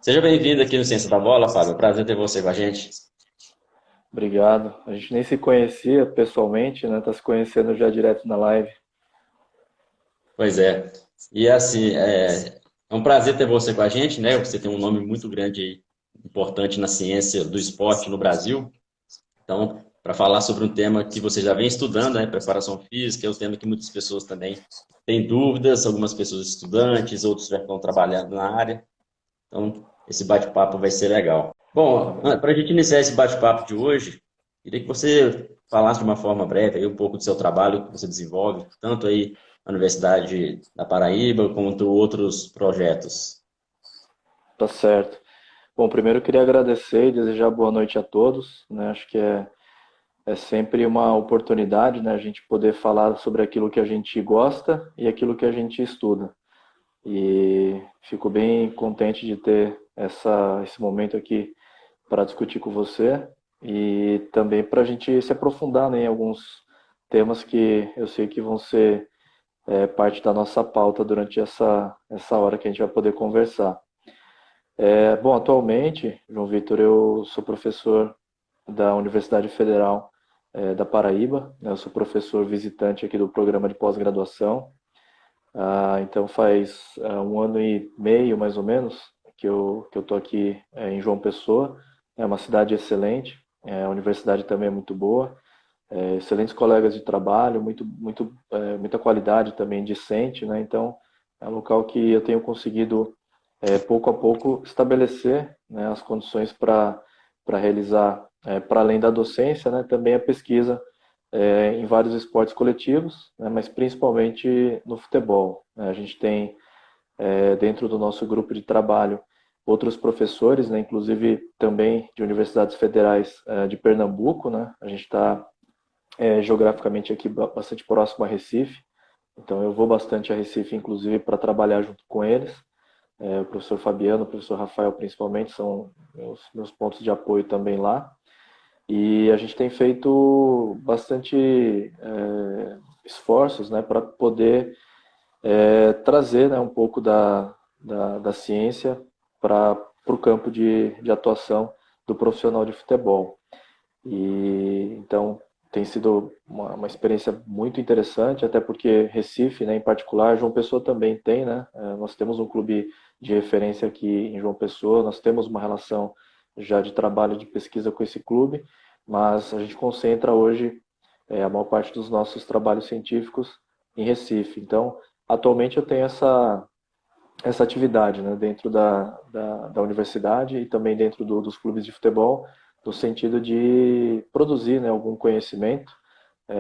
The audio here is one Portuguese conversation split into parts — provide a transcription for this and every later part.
Seja bem-vindo aqui no Ciência da Bola, Fábio. Prazer ter você com a gente. Obrigado. A gente nem se conhecia pessoalmente, né? Tá se conhecendo já direto na live. Pois é. E assim, é um prazer ter você com a gente, né? Você tem um nome muito grande aí, importante na ciência do esporte no Brasil. Então, para falar sobre um tema que você já vem estudando, né? Preparação física, é um tema que muitas pessoas também têm dúvidas, algumas pessoas estudantes, outros já estão trabalhando na área. Então, esse bate-papo vai ser legal. Bom, para a gente iniciar esse bate-papo de hoje, queria que você falasse de uma forma breve aí um pouco do seu trabalho que você desenvolve, tanto aí na Universidade da Paraíba, quanto outros projetos. Tá certo. Bom, primeiro eu queria agradecer e desejar boa noite a todos, né? Acho que é sempre uma oportunidade, né? A gente poder falar sobre aquilo que a gente gosta e aquilo que a gente estuda. E fico bem contente de ter esse momento aqui para discutir com você e também para a gente se aprofundar, né, em alguns temas que eu sei que vão ser parte da nossa pauta durante essa hora que a gente vai poder conversar. Bom, atualmente, João Vitor, eu sou professor da Universidade Federal da Paraíba, né? Eu sou professor visitante aqui do programa de pós-graduação. Então faz 1 ano e meio, mais ou menos, que eu tô aqui em João Pessoa. É uma cidade excelente, a universidade também é muito boa, excelentes colegas de trabalho, muita qualidade também discente, né? Então é um local que eu tenho conseguido pouco a pouco estabelecer, né, as condições para realizar, para além da docência, né, também a pesquisa em vários esportes coletivos, né, mas principalmente no futebol, né? A gente tem dentro do nosso grupo de trabalho outros professores, né, inclusive também de universidades federais de Pernambuco, né? A gente está geograficamente aqui bastante próximo a Recife, então eu vou bastante a Recife, inclusive para trabalhar junto com eles. O professor Fabiano, o professor Rafael principalmente são meus pontos de apoio também lá. E a gente tem feito bastante esforços, né, para poder trazer, né, um pouco da ciência para o campo de atuação do profissional de futebol. E então tem sido uma experiência muito interessante, até porque Recife, né, em particular, João Pessoa também tem, né? Nós temos um clube de referência aqui em João Pessoa, nós temos uma relação já de trabalho de pesquisa com esse clube, mas a gente concentra hoje a maior parte dos nossos trabalhos científicos em Recife. Então, atualmente eu tenho essa atividade, né, dentro da universidade e também dentro dos clubes de futebol, no sentido de produzir, né, algum conhecimento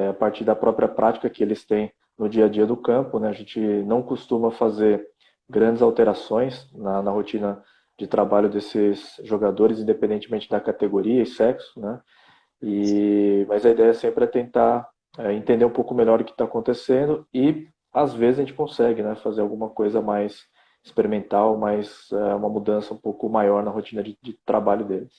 a partir da própria prática que eles têm no dia a dia do campo, né? A gente não costuma fazer grandes alterações na rotina de trabalho desses jogadores, independentemente da categoria e sexo, né? Mas a ideia sempre é tentar entender um pouco melhor o que está acontecendo e às vezes a gente consegue, né, fazer alguma coisa mais experimental, mais uma mudança um pouco maior na rotina de trabalho deles.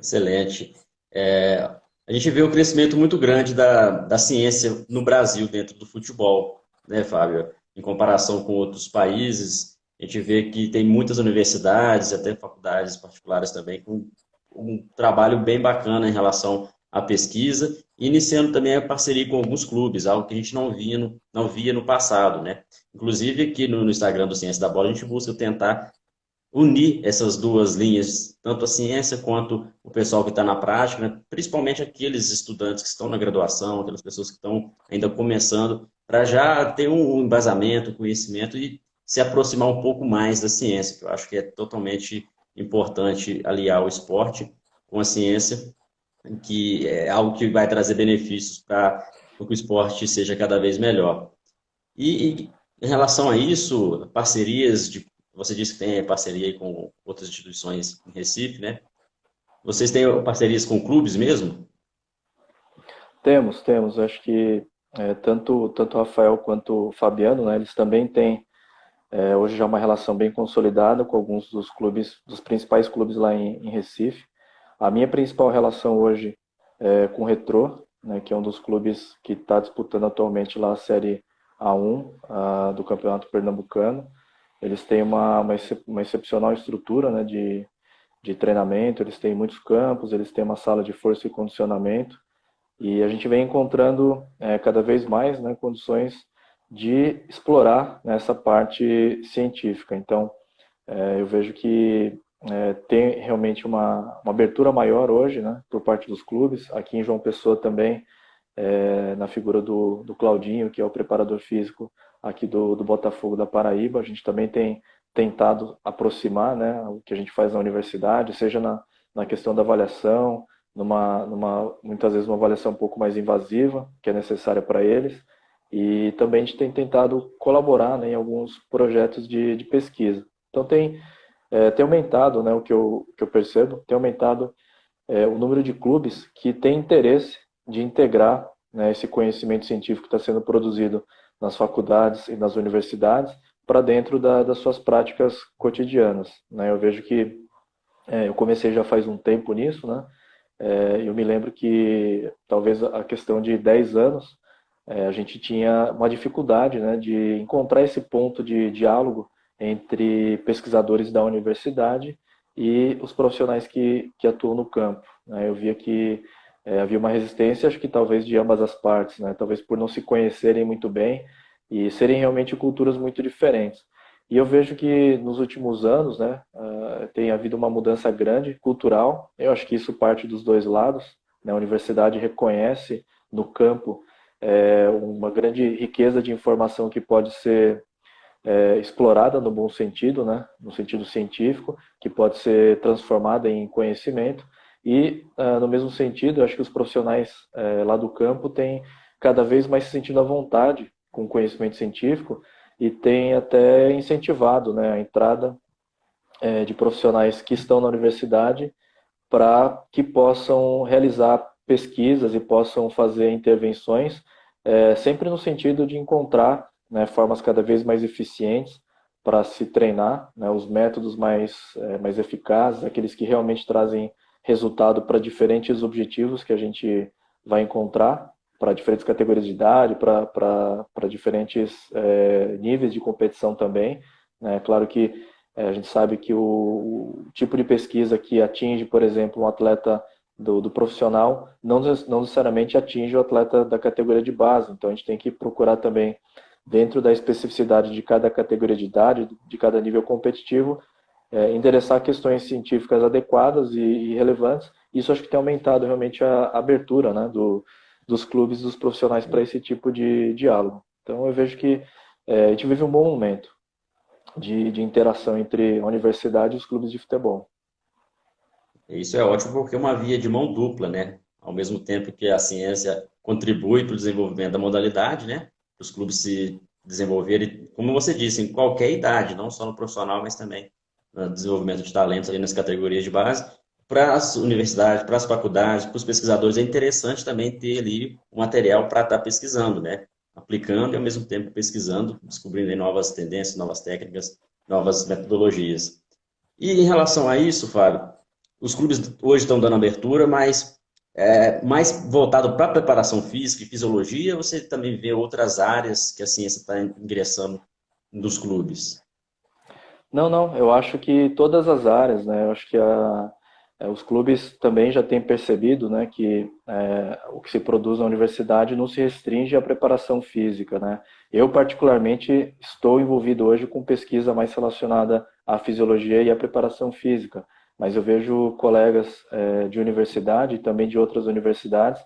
Excelente. É, a gente vê um crescimento muito grande da ciência no Brasil dentro do futebol, né, Fábio? Em comparação com outros países, a gente vê que tem muitas universidades, até faculdades particulares também, com um trabalho bem bacana em relação à pesquisa, e iniciando também a parceria com alguns clubes, algo que a gente não via no passado, né? Inclusive aqui no Instagram do Ciência da Bola, a gente busca tentar unir essas duas linhas, tanto a ciência quanto o pessoal que está na prática, né? Principalmente aqueles estudantes que estão na graduação, aquelas pessoas que estão ainda começando, para já ter um embasamento, conhecimento e se aproximar um pouco mais da ciência, que eu acho que é totalmente importante aliar o esporte com a ciência, que é algo que vai trazer benefícios para que o esporte seja cada vez melhor. E em relação a isso, parcerias de. Você disse que tem parceria aí com outras instituições em Recife, né? Vocês têm parcerias com clubes mesmo? Temos. Acho que tanto o Rafael quanto o Fabiano, né, eles também têm hoje já uma relação bem consolidada com alguns dos clubes, dos principais clubes lá em Recife. A minha principal relação hoje é com o Retrô, né, que é um dos clubes que está disputando atualmente lá a Série A1 do Campeonato Pernambucano. Eles têm uma excepcional estrutura, né, de treinamento, eles têm muitos campos, eles têm uma sala de força e condicionamento, e a gente vem encontrando cada vez mais, né, condições de explorar, né, essa parte científica. Então, eu vejo que tem realmente uma abertura maior hoje, né, por parte dos clubes. Aqui em João Pessoa também, na figura do Claudinho, que é o preparador físico aqui do Botafogo da Paraíba. A gente também tem tentado aproximar, né, o que a gente faz na universidade, seja na questão da avaliação, muitas vezes uma avaliação um pouco mais invasiva, que é necessária para eles, e também a gente tem tentado colaborar, né, em alguns projetos de pesquisa. Então tem aumentado, né, o que eu percebo, tem aumentado o número de clubes que têm interesse de integrar, né, esse conhecimento científico que está sendo produzido nas faculdades e nas universidades para dentro das suas práticas cotidianas, né? Eu vejo que eu comecei já faz um tempo nisso, né? Eu me lembro que talvez a questão de 10 anos a gente tinha uma dificuldade, né, de encontrar esse ponto de diálogo entre pesquisadores da universidade e os profissionais que atuam no campo, né? Eu via que havia uma resistência, acho que talvez de ambas as partes, né? Talvez por não se conhecerem muito bem e serem realmente culturas muito diferentes. E eu vejo que nos últimos anos, né, tem havido uma mudança grande cultural. Eu acho que isso parte dos dois lados, né? A universidade reconhece no campo uma grande riqueza de informação que pode ser explorada no bom sentido, né, no sentido científico, que pode ser transformada em conhecimento. E, no mesmo sentido, eu acho que os profissionais lá do campo têm cada vez mais se sentindo à vontade com o conhecimento científico e têm até incentivado, né, a entrada de profissionais que estão na universidade para que possam realizar pesquisas e possam fazer intervenções, sempre no sentido de encontrar, né, formas cada vez mais eficientes para se treinar, né, os métodos mais eficazes, aqueles que realmente trazem resultado para diferentes objetivos que a gente vai encontrar, para diferentes categorias de idade, para diferentes níveis de competição também, né? Claro que a gente sabe que o tipo de pesquisa que atinge, por exemplo, um atleta do profissional não necessariamente atinge o atleta da categoria de base. Então a gente tem que procurar também, dentro da especificidade de cada categoria de idade, de cada nível competitivo, endereçar questões científicas adequadas e relevantes. Isso acho que tem aumentado realmente a abertura, né, dos clubes, dos profissionais para esse tipo de diálogo. Então eu vejo que a gente vive um bom momento de interação entre a universidade e os clubes de futebol. Isso é ótimo porque é uma via de mão dupla, né? Ao mesmo tempo que a ciência contribui para o desenvolvimento da modalidade, né? Para os clubes se desenvolverem, como você disse, em qualquer idade, não só no profissional, mas também no desenvolvimento de talentos ali nas categorias de base. Para as universidades, para as faculdades, para os pesquisadores, é interessante também ter ali o material para estar pesquisando, né? Aplicando e ao mesmo tempo pesquisando, descobrindo aí novas tendências, novas técnicas, novas metodologias. E em relação a isso, Fábio, os clubes hoje estão dando abertura, mas mais voltado para a preparação física e fisiologia, ou você também vê outras áreas que a ciência está ingressando nos clubes? Não, não, eu acho que todas as áreas, né? Eu acho que os clubes também já têm percebido, né, que o que se produz na universidade não se restringe à preparação física, né? Eu, particularmente, estou envolvido hoje com pesquisa mais relacionada à fisiologia e à preparação física, mas eu vejo colegas de universidade e também de outras universidades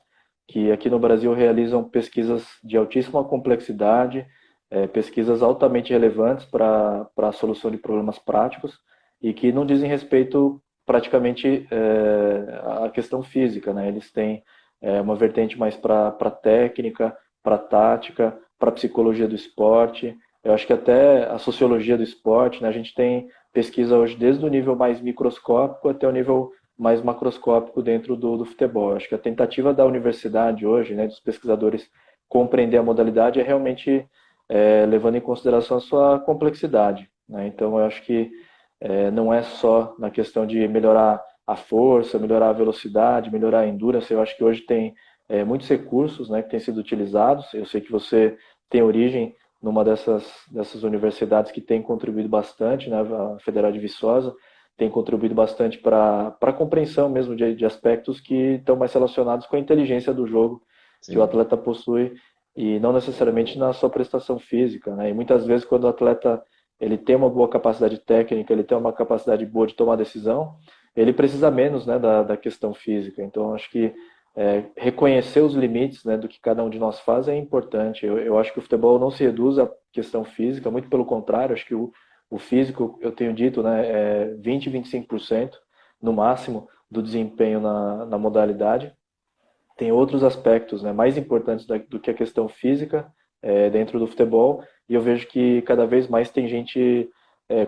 que aqui no Brasil realizam pesquisas de altíssima complexidade, pesquisas altamente relevantes para a solução de problemas práticos e que não dizem respeito praticamente à questão física, né? Eles têm uma vertente mais para técnica, para tática, para psicologia do esporte. Eu acho que até a sociologia do esporte, né? A gente tem pesquisa hoje desde o nível mais microscópico até o nível mais macroscópico dentro do futebol. Eu acho que a tentativa da universidade hoje, né, dos pesquisadores compreender a modalidade é realmente levando em consideração a sua complexidade, né? Então, eu acho que não é só na questão de melhorar a força, melhorar a velocidade, melhorar a endurance. Eu acho que hoje tem muitos recursos, né, que têm sido utilizados. Eu sei que você tem origem numa dessas universidades que tem contribuído bastante, né, a Federal de Viçosa tem contribuído bastante para a compreensão mesmo de aspectos que estão mais relacionados com a inteligência do jogo que o Sim. atleta possui e não necessariamente na sua prestação física, né? E muitas vezes quando o atleta ele tem uma boa capacidade técnica, ele tem uma capacidade boa de tomar decisão, ele precisa menos, né, da questão física. Então acho que reconhecer os limites, né, do que cada um de nós faz é importante. Eu acho que o futebol não se reduz à questão física, muito pelo contrário, acho que o físico, eu tenho dito, né, é 20, 25% no máximo do desempenho na modalidade. Tem outros aspectos, né, mais importantes do que a questão física dentro do futebol, e eu vejo que cada vez mais tem gente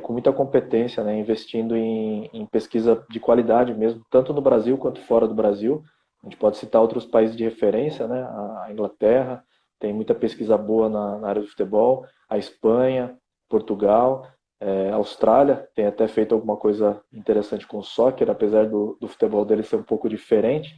com muita competência, né, investindo em pesquisa de qualidade mesmo, tanto no Brasil quanto fora do Brasil. A gente pode citar outros países de referência, né, a Inglaterra tem muita pesquisa boa na área do futebol, a Espanha, Portugal, a Austrália tem até feito alguma coisa interessante com o soccer, apesar do futebol deles ser um pouco diferente,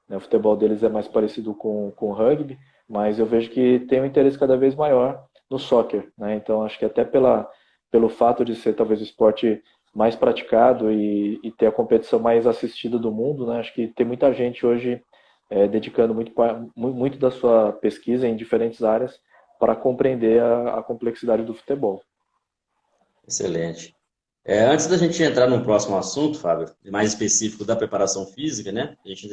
né? O futebol deles é mais parecido com o rugby, mas eu vejo que tem um interesse cada vez maior no soccer, né? Então acho que até pelo fato de ser talvez o esporte mais praticado e ter a competição mais assistida do mundo, né? Acho que tem muita gente hoje dedicando muito da sua pesquisa em diferentes áreas para compreender a complexidade do futebol. Excelente. Antes da gente entrar no próximo assunto, Fábio, mais específico da preparação física, né? A gente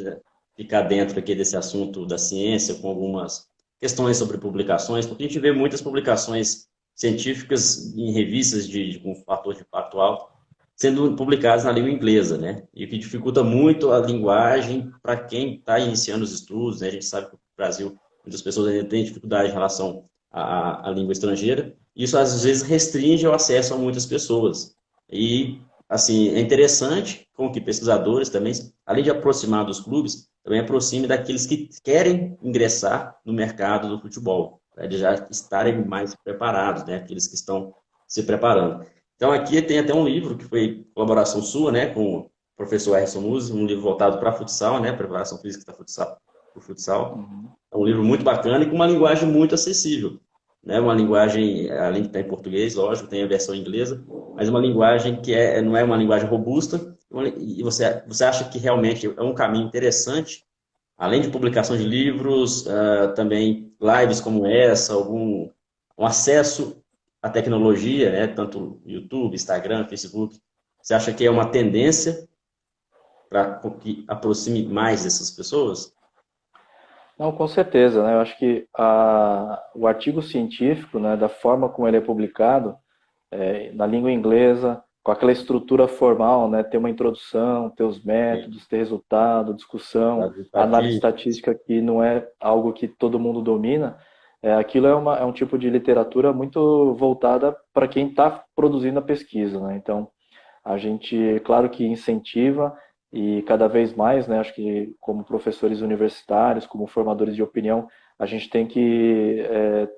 ficar dentro aqui desse assunto da ciência, com algumas questões sobre publicações, porque a gente vê muitas publicações científicas em revistas com fator de impacto alto sendo publicadas na língua inglesa, né? E o que dificulta muito a linguagem para quem está iniciando os estudos, né? A gente sabe que o Brasil, muitas pessoas ainda têm dificuldade em relação à língua estrangeira. Isso às vezes restringe o acesso a muitas pessoas. E, assim, é interessante com que pesquisadores também, além de aproximar dos clubes, também aproxime daqueles que querem ingressar no mercado do futebol, para eles já estarem mais preparados, né? Aqueles que estão se preparando. Então, aqui tem até um livro que foi colaboração sua, né, com o professor Erson Musi, um livro voltado para futsal, né, preparação física para futsal, pro futsal. Uhum. É um livro muito bacana e com uma linguagem muito acessível, né, uma linguagem, além de estar em português, lógico, tem a versão inglesa, mas uma linguagem que não é uma linguagem robusta, e você acha que realmente é um caminho interessante, além de publicação de livros, também lives como essa, algum um acesso à tecnologia, né, tanto YouTube, Instagram, Facebook. Você acha que é uma tendência para que aproxime mais dessas pessoas? Não, com certeza, né? Eu acho que o artigo científico, né, da forma como ele é publicado, na língua inglesa, com aquela estrutura formal, né? Ter uma introdução, ter os Sim. métodos, ter resultado, discussão, Dados análise estatísticos. estatística que não é algo que todo mundo domina. Aquilo é um tipo de literatura muito voltada para quem está produzindo a pesquisa, né? Então, a gente, claro que incentiva e cada vez mais, né, acho que como professores universitários, como formadores de opinião, a gente tem que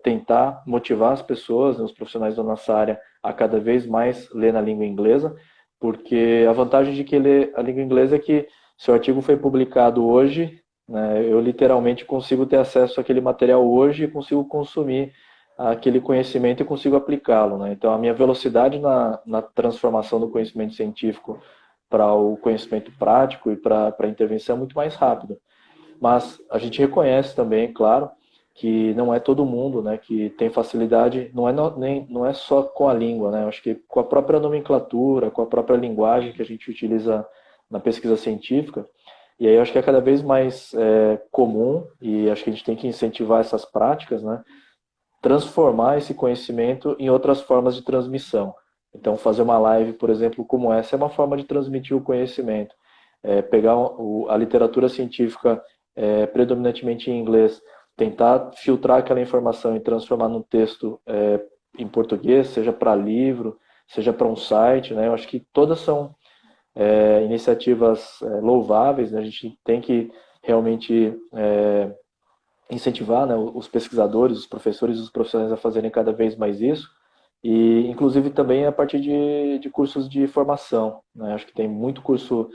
tentar motivar as pessoas, né, os profissionais da nossa área, a cada vez mais ler na língua inglesa, porque a vantagem de que ler a língua inglesa é que se o artigo foi publicado hoje, né, eu literalmente consigo ter acesso àquele material hoje e consigo consumir aquele conhecimento e consigo aplicá-lo, né? Então, a minha velocidade na transformação do conhecimento científico para o conhecimento prático e para a intervenção é muito mais rápida. Mas a gente reconhece também, claro, que não é todo mundo, né, que tem facilidade, não é só com a língua, né? Eu acho que com a própria nomenclatura, com a própria linguagem que a gente utiliza na pesquisa científica, e aí eu acho que é cada vez mais comum, e acho que a gente tem que incentivar essas práticas, né? Transformar esse conhecimento em outras formas de transmissão. Então, fazer uma live, por exemplo, como essa, é uma forma de transmitir o conhecimento. Pegar a literatura científica predominantemente em inglês, tentar filtrar aquela informação e transformar num texto em português, seja para livro, seja para um site, né? Eu acho que todas são iniciativas louváveis, né? A gente tem que realmente incentivar, né, os pesquisadores, os professores e os profissionais a fazerem cada vez mais isso, e inclusive também a partir de cursos de formação, né? Acho que tem muito curso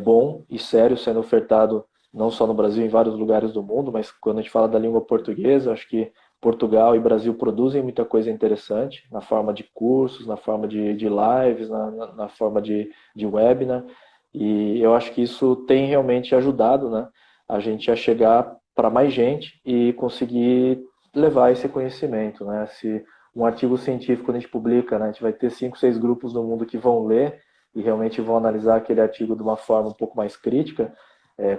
bom e sério sendo ofertado não só no Brasil, em vários lugares do mundo, mas quando a gente fala da língua portuguesa, acho que Portugal e Brasil produzem muita coisa interessante na forma de cursos, na forma de lives, na forma de web, né? E eu acho que isso tem realmente ajudado, né, a gente a chegar para mais gente e conseguir levar esse conhecimento, né? Se um artigo científico a gente publica, né, a gente vai ter 5, 6 grupos no mundo que vão ler e realmente vão analisar aquele artigo de uma forma um pouco mais crítica.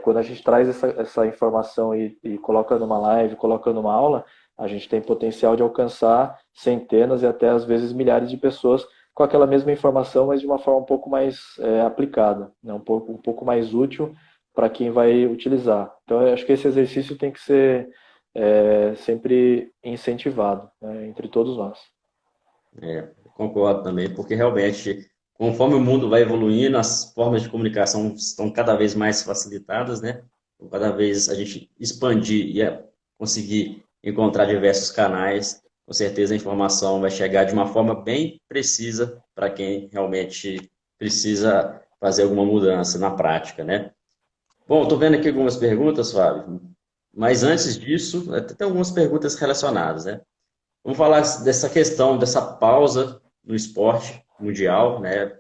Quando a gente traz essa informação e coloca numa live, coloca numa aula, a gente tem potencial de alcançar centenas e até às vezes milhares de pessoas com aquela mesma informação, mas de uma forma um pouco mais aplicada, né? Um pouco mais útil para quem vai utilizar. Então, eu acho que esse exercício tem que ser sempre incentivado, né, entre todos nós. Concordo também, porque realmente, conforme o mundo vai evoluindo, as formas de comunicação estão cada vez mais facilitadas, né? Então, cada vez a gente expandir e conseguir encontrar diversos canais, com certeza a informação vai chegar de uma forma bem precisa para quem realmente precisa fazer alguma mudança na prática, né? Bom, estou vendo aqui algumas perguntas, Fábio, mas antes disso, até tem algumas perguntas relacionadas, né? Vamos falar dessa questão, dessa pausa no esporte mundial, né?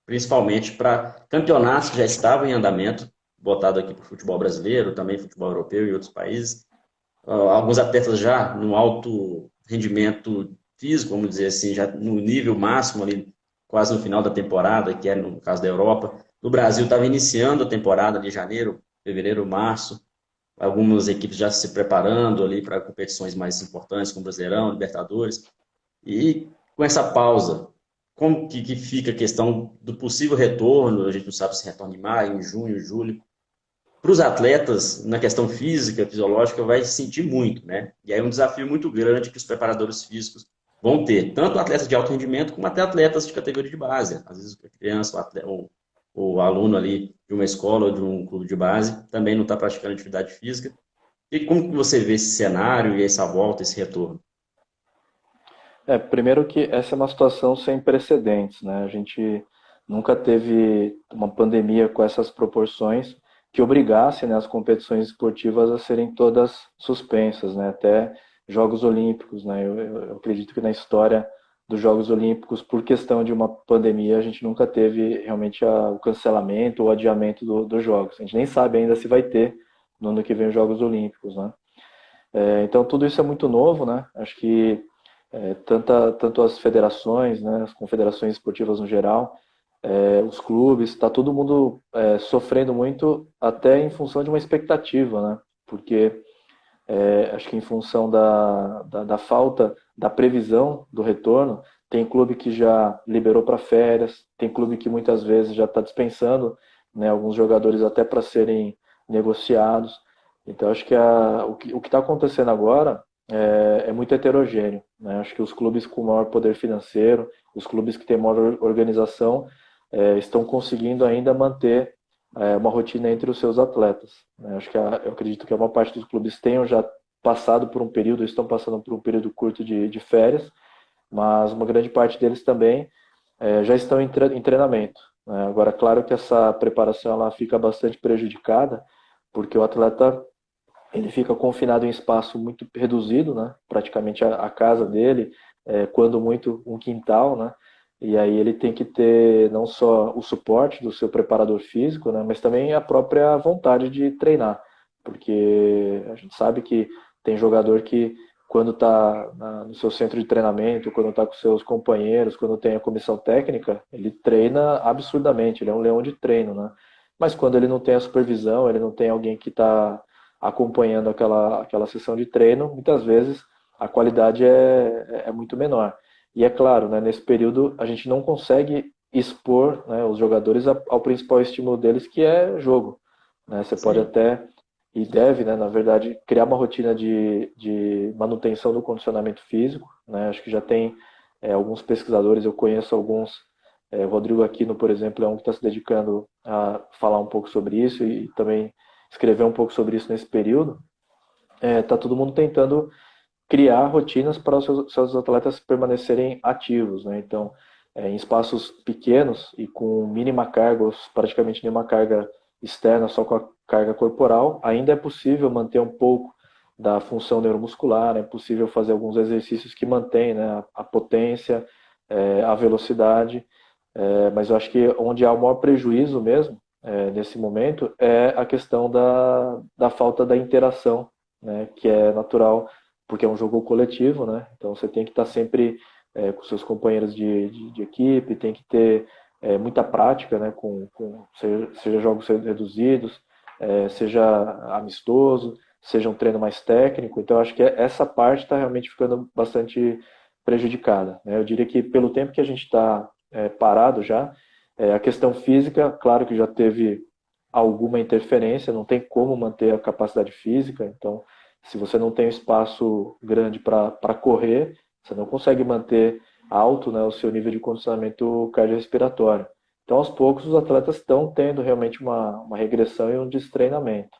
Principalmente para campeonatos que já estavam em andamento, botado aqui para o futebol brasileiro, também futebol europeu e outros países. Alguns atletas já no alto rendimento físico, vamos dizer assim, já no nível máximo ali, quase no final da temporada, que é no caso da Europa. No Brasil estava iniciando a temporada de janeiro, fevereiro, março, algumas equipes já se preparando ali para competições mais importantes, como Brasileirão, Libertadores. E com essa pausa, como que fica a questão do possível retorno? A gente não sabe se retorna em maio, em junho, julho. Para os atletas, na questão física, fisiológica, vai sentir muito, né? E aí é um desafio muito grande que os preparadores físicos vão ter, tanto atletas de alto rendimento como até atletas de categoria de base. Às vezes a criança, o aluno ali de uma escola ou de um clube de base também não está praticando atividade física. E como que você vê esse cenário e essa volta, esse retorno? Primeiro que essa é uma situação sem precedentes, né? A gente nunca teve uma pandemia com essas proporções que obrigasse, né, as competições esportivas a serem todas suspensas, né? Até Jogos Olímpicos, né? Eu acredito que na história dos Jogos Olímpicos, por questão de uma pandemia, a gente nunca teve realmente o cancelamento ou adiamento dos Jogos. A gente nem sabe ainda se vai ter no ano que vem os Jogos Olímpicos, né? Então tudo isso é muito novo, né? Acho que tanto as federações, né, as confederações esportivas no geral, os clubes, está todo mundo sofrendo muito até em função de uma expectativa, né? Porque acho que em função da falta da previsão do retorno, tem clube que já liberou para férias, tem clube que muitas vezes já está dispensando, né, alguns jogadores até para serem negociados. Então acho que o que está acontecendo agora é muito heterogêneo, né? Acho que os clubes com maior poder financeiro, os clubes que têm maior organização, estão conseguindo ainda manter uma rotina entre os seus atletas, né? Acho que eu acredito que a maior parte dos clubes tenham já passado por um período, estão passando por um período curto de férias, mas uma grande parte deles também já estão em treinamento, né? Agora, claro que essa preparação ela fica bastante prejudicada, porque o atleta ele fica confinado em espaço muito reduzido, né? Praticamente a casa dele, quando muito um quintal, né? E aí ele tem que ter não só o suporte do seu preparador físico, né? Mas também a própria vontade de treinar, porque a gente sabe que tem jogador que quando está no seu centro de treinamento, quando está com seus companheiros, quando tem a comissão técnica, ele treina absurdamente, ele é um leão de treino, né? Mas quando ele não tem a supervisão, ele não tem alguém que está acompanhando aquela sessão de treino, muitas vezes a qualidade é muito menor. E é claro, né, nesse período a gente não consegue expor, né, os jogadores ao principal estímulo deles, que é jogo, né? Você pode Sim. até, e deve, né, na verdade, criar uma rotina de manutenção do condicionamento físico, né? Acho que já tem alguns pesquisadores, eu conheço alguns, o Rodrigo Aquino, por exemplo, é um que está se dedicando a falar um pouco sobre isso e também escrever um pouco sobre isso nesse período. Tá todo mundo tentando criar rotinas para os seus atletas permanecerem ativos, né? Então, em espaços pequenos e com mínima carga, ou praticamente nenhuma carga externa, só com carga corporal, ainda é possível manter um pouco da função neuromuscular, é possível fazer alguns exercícios que mantêm, né, a potência, a velocidade, mas eu acho que onde há o maior prejuízo mesmo, nesse momento, é a questão da falta da interação, né, que é natural, porque é um jogo coletivo, né, então você tem que estar sempre com seus companheiros de equipe, tem que ter muita prática, né, seja jogos reduzidos, seja amistoso, seja um treino mais técnico. Então, eu acho que essa parte está realmente ficando bastante prejudicada, né? Eu diria que pelo tempo que a gente está parado já, a questão física, claro que já teve alguma interferência, não tem como manter a capacidade física, então se você não tem um espaço grande para correr, você não consegue manter alto, né, o seu nível de condicionamento cardiorrespiratório. Então, aos poucos, os atletas estão tendo realmente uma regressão e um destreinamento.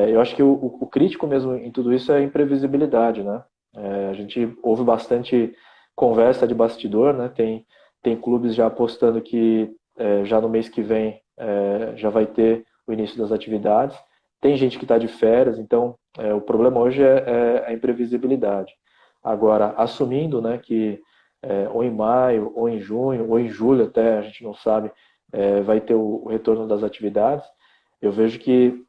Eu acho que o crítico mesmo em tudo isso é a imprevisibilidade, né? A gente ouve bastante conversa de bastidor, né? Tem clubes já apostando que já no mês que vem já vai ter o início das atividades. Tem gente que está de férias, então o problema hoje é a imprevisibilidade. Agora, assumindo, né, que ou em maio, ou em junho, ou em julho até, a gente não sabe, vai ter o retorno das atividades, eu vejo que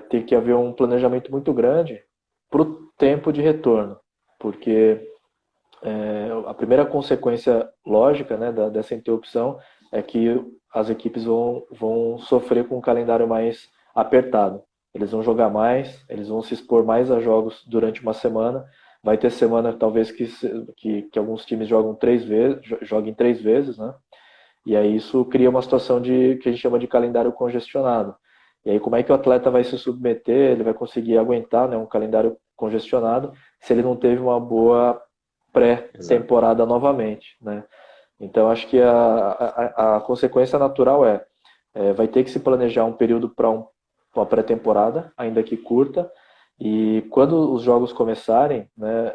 tem que haver um planejamento muito grande para o tempo de retorno, porque a primeira consequência lógica, né, dessa interrupção é que as equipes vão sofrer com um calendário mais apertado. Eles vão jogar mais, eles vão se expor mais a jogos durante uma semana. Vai ter semana talvez que alguns times joguem 3 vezes, né? E aí isso cria uma situação que a gente chama de calendário congestionado. E aí como é que o atleta vai se submeter, ele vai conseguir aguentar, né, um calendário congestionado se ele não teve uma boa Exato. pré-temporada novamente, né? Então acho que a consequência natural vai ter que se planejar um período para uma pré-temporada, ainda que curta, e quando os jogos começarem, né,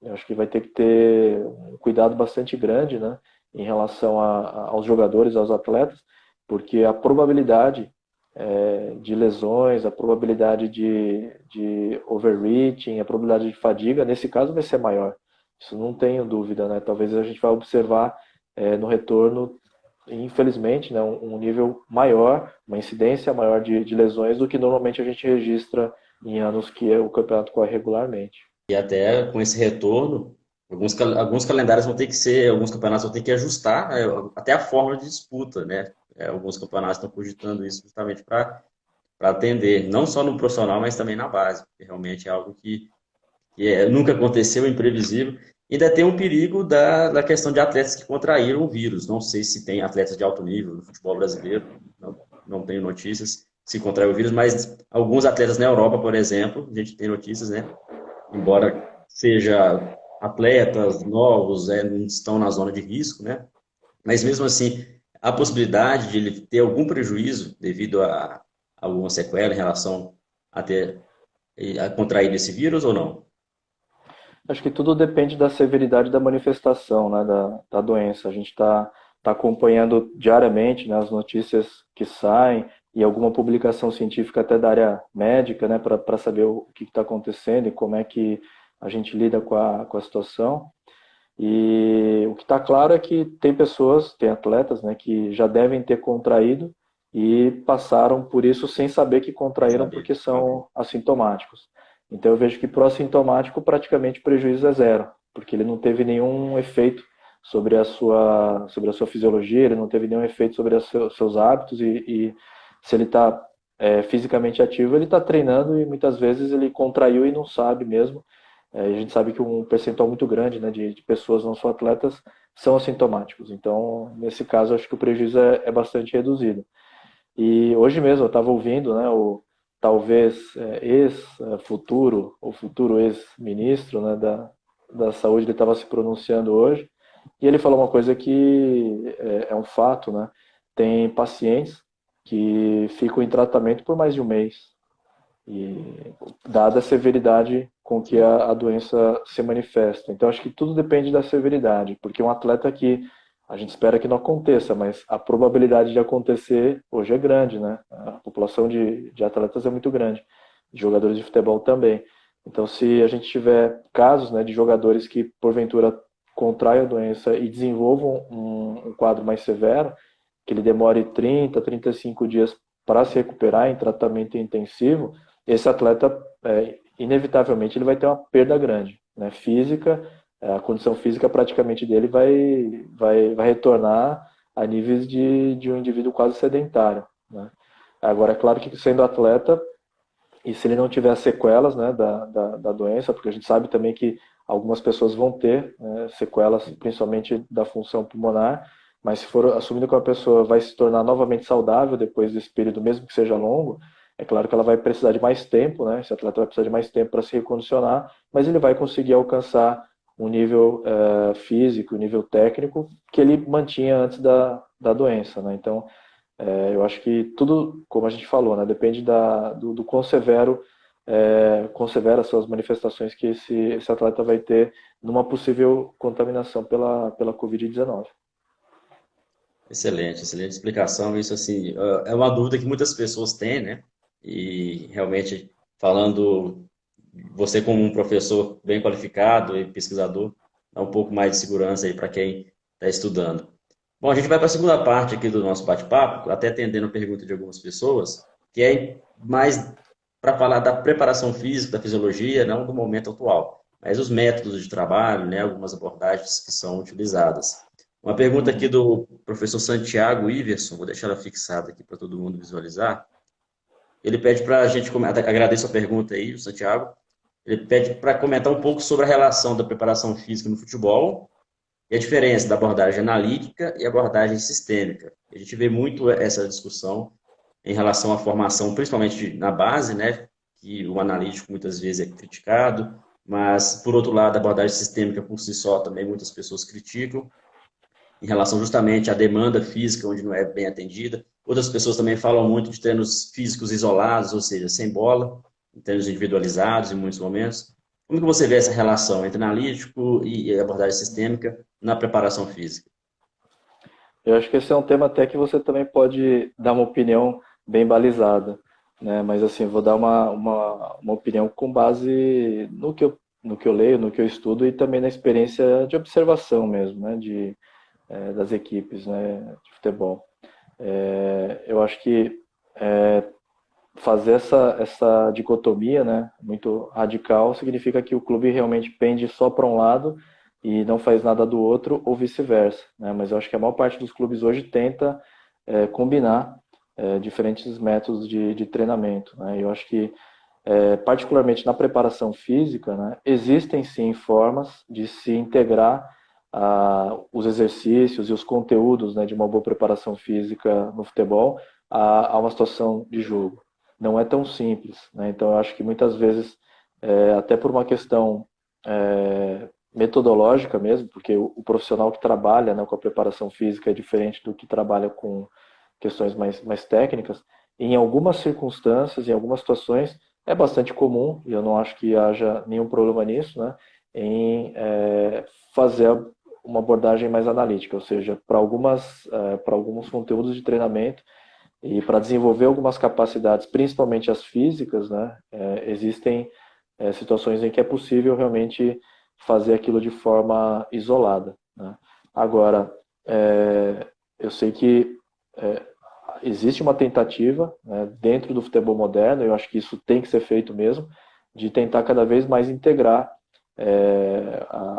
eu acho que vai ter que ter um cuidado bastante grande, né, em relação aos jogadores, aos atletas, porque a probabilidade de lesões, a probabilidade de overreaching, a probabilidade de fadiga, nesse caso vai ser maior. Isso não tenho dúvida, né? Talvez a gente vai observar no retorno, infelizmente, né, um nível maior, uma incidência maior de lesões do que normalmente a gente registra em anos que o campeonato corre regularmente. E até com esse retorno, alguns calendários vão ter que ser, alguns campeonatos vão ter que ajustar até a forma de disputa, né? Alguns campeonatos estão cogitando isso justamente para atender, não só no profissional, mas também na base, porque realmente é algo que nunca aconteceu, é imprevisível. E ainda tem um perigo da questão de atletas que contraíram o vírus. Não sei se tem atletas de alto nível no futebol brasileiro, não tenho notícias se contraiu o vírus, mas alguns atletas na Europa, por exemplo, a gente tem notícias, né? Embora seja atletas novos, não estão na zona de risco, né? Mas mesmo assim, a possibilidade de ele ter algum prejuízo devido a alguma sequela em relação a ter a contrair esse vírus ou não? Acho que tudo depende da severidade da manifestação, né, da doença. A gente tá acompanhando diariamente, né, as notícias que saem e alguma publicação científica até da área médica, né, para saber o que está acontecendo e como é que a gente lida com a situação. E o que está claro é que tem atletas, né, que já devem ter contraído e passaram por isso sem saber que Sem contraíram saber. porque são assintomáticos. Então eu vejo que para o assintomático praticamente o prejuízo é zero, porque ele não teve nenhum efeito sobre a sua fisiologia, ele não teve nenhum efeito sobre os seus hábitos e se ele está fisicamente ativo, ele está treinando e muitas vezes ele contraiu e não sabe mesmo. A gente sabe que um percentual muito grande, né, de pessoas não só atletas são assintomáticos. Então, nesse caso, acho que o prejuízo é bastante reduzido. E hoje mesmo eu estava ouvindo, né, o talvez ex-futuro ou futuro ex-ministro, né, da saúde, ele estava se pronunciando hoje e ele falou uma coisa que é um fato, né? Tem pacientes que ficam em tratamento por mais de um mês e dada a severidade com que a doença se manifesta. Então, acho que tudo depende da severidade, porque um atleta que A gente espera que não aconteça, mas a probabilidade de acontecer hoje é grande, né? A população de atletas é muito grande, de jogadores de futebol também. Então, se a gente tiver casos, né, de jogadores que, porventura, contraem a doença e desenvolvam um quadro mais severo, que ele demore 30, 35 dias para se recuperar em tratamento intensivo, esse atleta, inevitavelmente, ele vai ter uma perda grande, né, física. A condição física praticamente dele vai retornar a níveis de um indivíduo quase sedentário, né? Agora, é claro que sendo atleta, e se ele não tiver sequelas, né, da doença, porque a gente sabe também que algumas pessoas vão ter, né, sequelas, principalmente da função pulmonar, mas se for assumindo que uma pessoa vai se tornar novamente saudável depois desse período, mesmo que seja longo, é claro que ela vai precisar de mais tempo, né, esse atleta vai precisar de mais tempo para se recondicionar, mas ele vai conseguir alcançar um nível físico, um nível técnico que ele mantinha antes da doença, né? Então, eu acho que tudo, como a gente falou, né, depende do quão severas são as manifestações que esse atleta vai ter numa possível contaminação pela Covid-19. Excelente, excelente explicação. Isso, assim, é uma dúvida que muitas pessoas têm, né? E realmente, falando, você como um professor bem qualificado e pesquisador, dá um pouco mais de segurança aí para quem está estudando. Bom, a gente vai para a segunda parte aqui do nosso bate-papo, até atendendo a pergunta de algumas pessoas, que é mais para falar da preparação física, da fisiologia, não do momento atual, mas os métodos de trabalho, né? Algumas abordagens que são utilizadas. Uma pergunta aqui Uhum. do professor Santiago Iverson, vou deixar ela fixada aqui para todo mundo visualizar. Ele pede para a gente, agradeço a pergunta aí, o Santiago. Ele pede para comentar um pouco sobre a relação da preparação física no futebol e a diferença da abordagem analítica e abordagem sistêmica. A gente vê muito essa discussão em relação à formação, principalmente na base, né, que o analítico muitas vezes é criticado, mas, por outro lado, a abordagem sistêmica por si só também muitas pessoas criticam em relação justamente à demanda física, onde não é bem atendida. Outras pessoas também falam muito de treinos físicos isolados, ou seja, sem bola, em treinos individualizados em muitos momentos. Como que você vê essa relação entre analítico e abordagem sistêmica na preparação física? Eu acho que esse é um tema até que você também pode dar uma opinião bem balizada, né? Mas assim, vou dar uma opinião com base no que eu leio, no que eu estudo e também na experiência de observação mesmo, né? Das equipes, né? De futebol. Eu acho que fazer essa dicotomia, né, muito radical, significa que o clube realmente pende só para um lado e não faz nada do outro, ou vice-versa, né? Mas eu acho que a maior parte dos clubes hoje tenta combinar diferentes métodos de treinamento, né? Eu acho que, particularmente na preparação física, né, existem sim formas de se integrar os exercícios e os conteúdos, né, de uma boa preparação física no futebol a uma situação de jogo. Não é tão simples, né? Então eu acho que muitas vezes, até por uma questão metodológica mesmo, porque o profissional que trabalha, né, com a preparação física é diferente do que trabalha com questões mais técnicas. Em algumas circunstâncias, em algumas situações, é bastante comum, e eu não acho que haja nenhum problema nisso, né, em fazer uma abordagem mais analítica, ou seja, para alguns conteúdos de treinamento e para desenvolver algumas capacidades, principalmente as físicas, né, existem situações em que é possível realmente fazer aquilo de forma isolada, né? Agora, eu sei que é, existe uma tentativa, né, dentro do futebol moderno, eu acho que isso tem que ser feito mesmo, de tentar cada vez mais integrar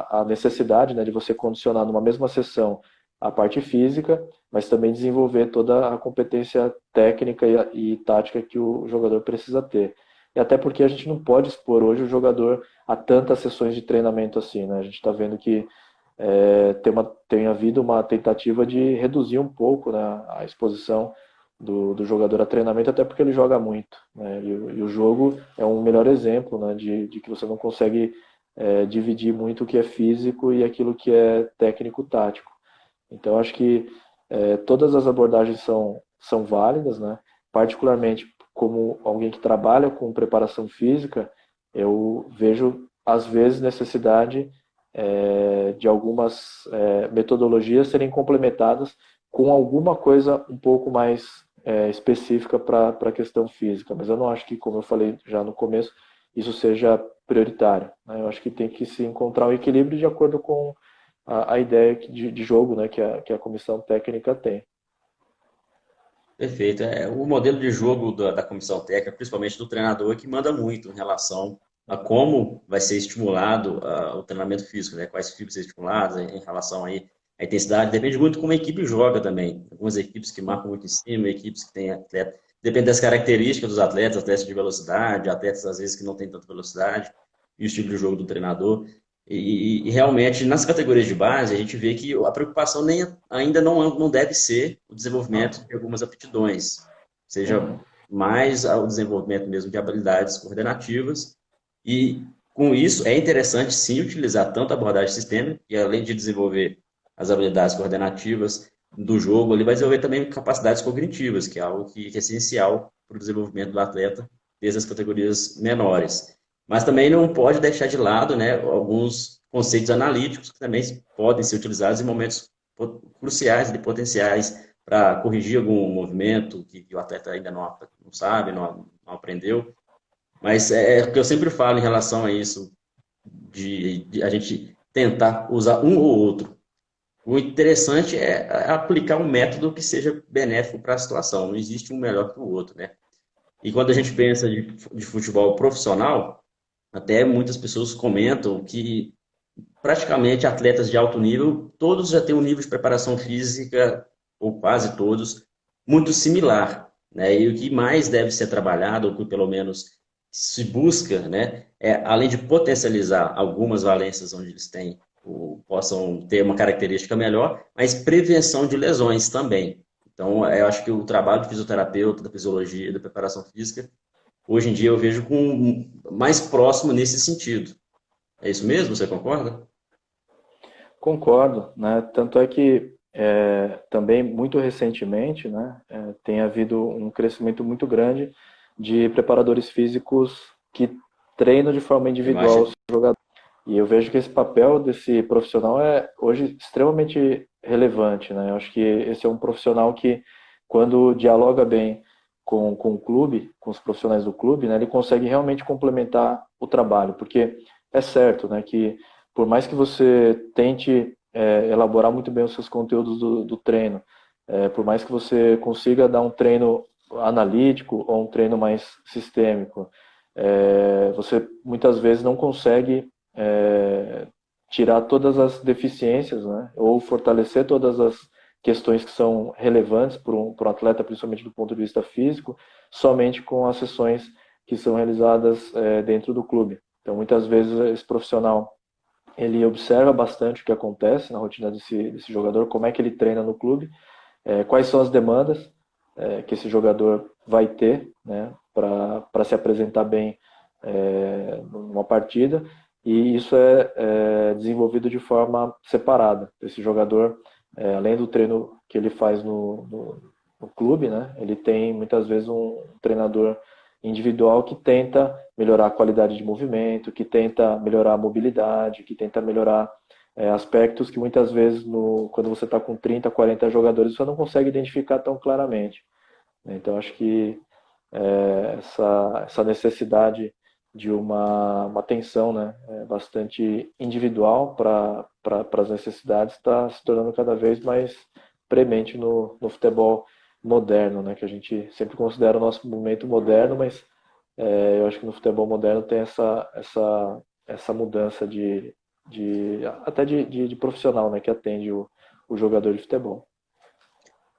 a necessidade, né, de você condicionar numa mesma sessão a parte física, mas também desenvolver toda a competência técnica e tática que o jogador precisa ter. E até porque a gente não pode expor hoje o jogador a tantas sessões de treinamento assim, né? A gente está vendo que tem havido uma tentativa de reduzir um pouco, né, a exposição do jogador a treinamento, até porque ele joga muito, né? E o jogo é um melhor exemplo, né, de que você não consegue dividir muito o que é físico e aquilo que é técnico-tático. Então, acho que todas as abordagens são válidas, né? Particularmente, como alguém que trabalha com preparação física, eu vejo, às vezes, necessidade de algumas metodologias serem complementadas com alguma coisa um pouco mais específica para a questão física. Mas eu não acho que, como eu falei já no começo, isso seja prioritário, né? Eu acho que tem que se encontrar um equilíbrio de acordo com a ideia de jogo, né, que a comissão técnica tem. Perfeito. O modelo de jogo da comissão técnica, principalmente do treinador, é que manda muito em relação a como vai ser estimulado o treinamento físico, né? Quais fibras ser estimulados em relação aí à intensidade. Depende muito como a equipe joga também. Algumas equipes que marcam muito em cima, equipes que têm atleta. Depende das características dos atletas, atletas de velocidade, atletas às vezes que não têm tanta velocidade, e o estilo de jogo do treinador. E realmente, nas categorias de base, a gente vê que a preocupação ainda não deve ser o desenvolvimento de algumas aptidões, seja Uhum. mais o desenvolvimento mesmo de habilidades coordenativas. E com isso, é interessante sim utilizar tanto a abordagem sistêmica, e além de desenvolver as habilidades coordenativas do jogo, ele vai desenvolver também capacidades cognitivas, que é algo que é essencial para o desenvolvimento do atleta desde as categorias menores. Mas também não pode deixar de lado, né, alguns conceitos analíticos que também podem ser utilizados em momentos cruciais e potenciais para corrigir algum movimento que o atleta ainda não sabe, não aprendeu. Mas é o que eu sempre falo em relação a isso, de a gente tentar usar um ou outro. O interessante é aplicar um método que seja benéfico para a situação. Não existe um melhor que o outro, né? E quando a gente Uhum. pensa de futebol profissional, até muitas pessoas comentam que praticamente atletas de alto nível, todos já têm um nível de preparação física, ou quase todos, muito similar, né? E o que mais deve ser trabalhado, ou que pelo menos se busca, né, além de potencializar algumas valências onde eles têm, possam ter uma característica melhor, mas prevenção de lesões também. Então, eu acho que o trabalho de fisioterapeuta, da fisiologia, da preparação física, hoje em dia eu vejo com mais próximo nesse sentido. É isso mesmo? Você concorda? Concordo, né? Tanto é que também muito recentemente, né, tem havido um crescimento muito grande de preparadores físicos que treinam de forma Eu individual imagino. os jogadores. E eu vejo que esse papel desse profissional é hoje extremamente relevante, né? Eu acho que esse é um profissional que, quando dialoga bem com o clube, com os profissionais do clube, né, ele consegue realmente complementar o trabalho, porque é certo, né, que por mais que você tente elaborar muito bem os seus conteúdos do treino, por mais que você consiga dar um treino analítico ou um treino mais sistêmico, você muitas vezes não consegue tirar todas as deficiências, né, ou fortalecer todas as questões que são relevantes para um atleta, principalmente do ponto de vista físico, somente com as sessões que são realizadas dentro do clube. Então, muitas vezes esse profissional ele observa bastante o que acontece na rotina desse jogador, como é que ele treina no clube, quais são as demandas que esse jogador vai ter, né, para se apresentar bem numa partida, e isso é desenvolvido de forma separada. Esse jogador, além do treino que ele faz no clube, né, ele tem muitas vezes um treinador individual que tenta melhorar a qualidade de movimento, que tenta melhorar a mobilidade, que tenta melhorar aspectos que muitas vezes quando você está com 30, 40 jogadores você não consegue identificar tão claramente. Então acho que essa necessidade de uma atenção, né, bastante individual para as necessidades está se tornando cada vez mais premente no futebol moderno, né, que a gente sempre considera o nosso momento moderno, mas eu acho que no futebol moderno tem essa mudança até de profissional, né, que atende o jogador de futebol.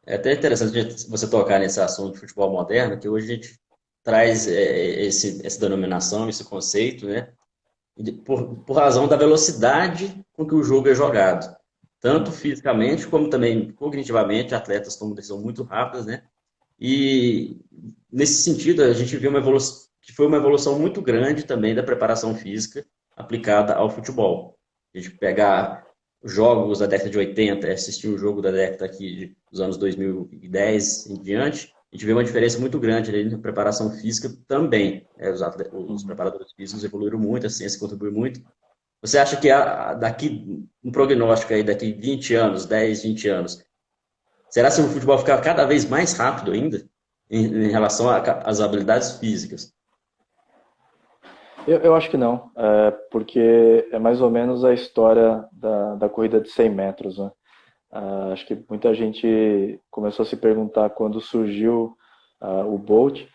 É até interessante você tocar nesse assunto de futebol moderno, que hoje a gente traz essa denominação, esse conceito, né? Por razão da velocidade com que o jogo é jogado. Tanto Uhum. fisicamente como também cognitivamente, atletas tomam decisões muito rápidas, né? E nesse sentido, a gente viu uma evolução, que foi uma evolução muito grande também da preparação física aplicada ao futebol. A gente pegar jogos da década de 80, assistir um jogo da década aqui dos anos 2010 em diante, a gente vê uma diferença muito grande ali na preparação física também. Os Uhum. preparadores físicos evoluíram muito, a ciência contribuiu muito, Você acha que daqui, um prognóstico aí, daqui 20 anos, 10, 20 anos, será que o futebol ficar cada vez mais rápido ainda em relação às habilidades físicas? Eu acho que não, porque é mais ou menos a história da corrida de 100 metros, né? Acho que muita gente começou a se perguntar quando surgiu o Bolt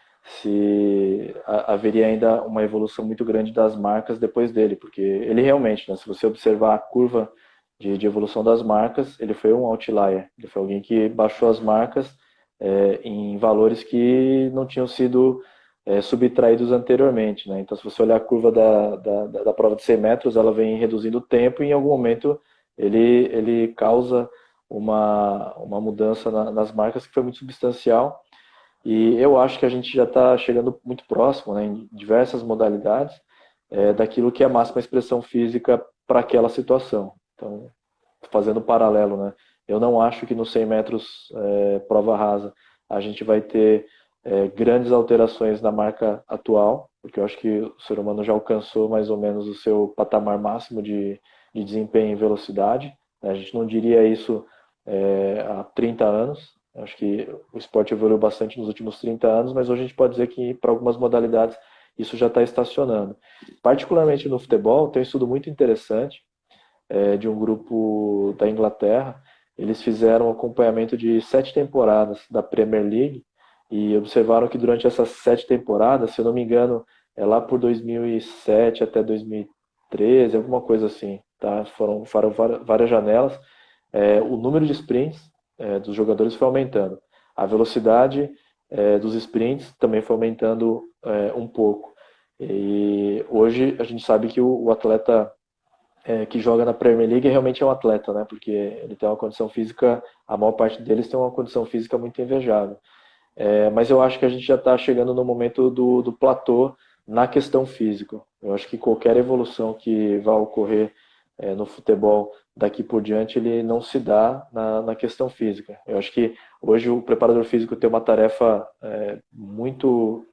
se haveria ainda uma evolução muito grande das marcas depois dele, porque ele realmente, né, se você observar a curva de evolução das marcas, ele foi um outlier, ele foi alguém que baixou as marcas em valores que não tinham sido subtraídos anteriormente, né? Então, se você olhar a curva da prova de 100 metros, ela vem reduzindo o tempo e em algum momento ele causa uma mudança nas marcas que foi muito substancial. E eu acho que a gente já está chegando muito próximo, né, em diversas modalidades, daquilo que é a máxima expressão física para aquela situação. Então, fazendo um paralelo, né, eu não acho que nos 100 metros prova rasa a gente vai ter grandes alterações na marca atual, porque eu acho que o ser humano já alcançou mais ou menos o seu patamar máximo de desempenho e velocidade. A gente não diria isso há 30 anos. Acho que o esporte evoluiu bastante nos últimos 30 anos, mas hoje a gente pode dizer que para algumas modalidades isso já está estacionando. Particularmente no futebol, tem um estudo muito interessante de um grupo da Inglaterra. Eles fizeram um acompanhamento de 7 temporadas da Premier League e observaram que durante essas 7 temporadas, se eu não me engano, é lá por 2007 até 2013, alguma coisa assim, tá? Foram várias janelas. O número de sprints dos jogadores foi aumentando. A velocidade dos sprints também foi aumentando um pouco. E hoje a gente sabe que o atleta que joga na Premier League realmente é um atleta, né? Porque ele tem uma condição física, a maior parte deles tem uma condição física muito invejável. Mas eu acho que a gente já está chegando no momento do platô na questão física. Eu acho que qualquer evolução que vai ocorrer no futebol daqui por diante, ele não se dá na questão física. Eu acho que hoje o preparador físico tem uma tarefa muito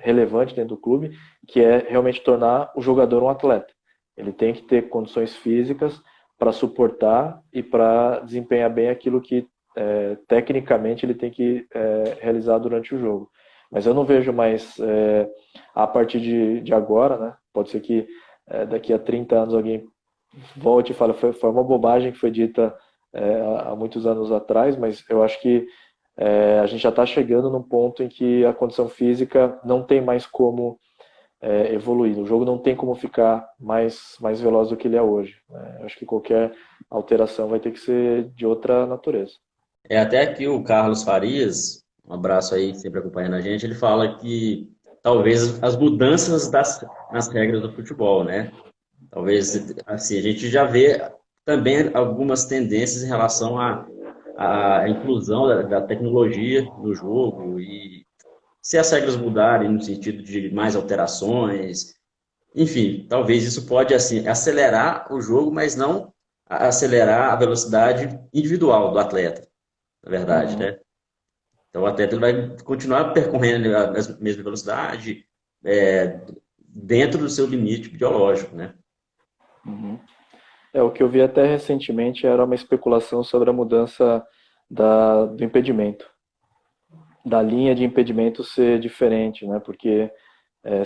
relevante dentro do clube, que é realmente tornar o jogador um atleta. Ele tem que ter condições físicas para suportar e para desempenhar bem aquilo que tecnicamente ele tem que realizar durante o jogo. Mas eu não vejo mais, a partir de agora, né? Pode ser que daqui a 30 anos alguém volte e fale, foi uma bobagem que foi dita há muitos anos atrás, mas eu acho que a gente já está chegando num ponto em que a condição física não tem mais como evoluir. O jogo não tem como ficar mais veloz do que ele é hoje, né? Eu acho que qualquer alteração vai ter que ser de outra natureza. Até aqui o Carlos Farias, um abraço aí, sempre acompanhando a gente, ele fala que talvez as mudanças nas regras do futebol, né? Talvez, assim, a gente já vê também algumas tendências em relação à inclusão da tecnologia no jogo e se as regras mudarem no sentido de mais alterações, enfim, talvez isso pode, assim, acelerar o jogo, mas não acelerar a velocidade individual do atleta, na verdade, Uhum. né? Então, o atleta ele vai continuar percorrendo a mesma velocidade, é, dentro do seu limite biológico, né? Uhum. O que eu vi até recentemente era uma especulação sobre a mudança do impedimento, da linha de impedimento ser diferente, né? Porque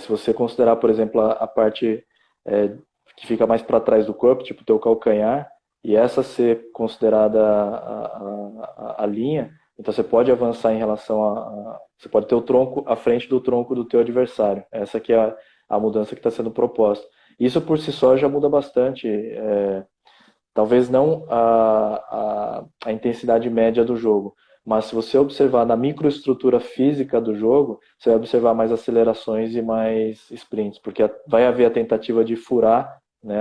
se você considerar, por exemplo, a parte que fica mais para trás do corpo, tipo o teu calcanhar, e essa ser considerada a linha, então você pode avançar em relação você pode ter o tronco à frente do tronco do teu adversário. Essa que é a mudança que está sendo proposta. Isso por si só já muda bastante. Talvez não a intensidade média do jogo, mas se você observar na microestrutura física do jogo, você vai observar mais acelerações e mais sprints, porque vai haver a tentativa de furar, né,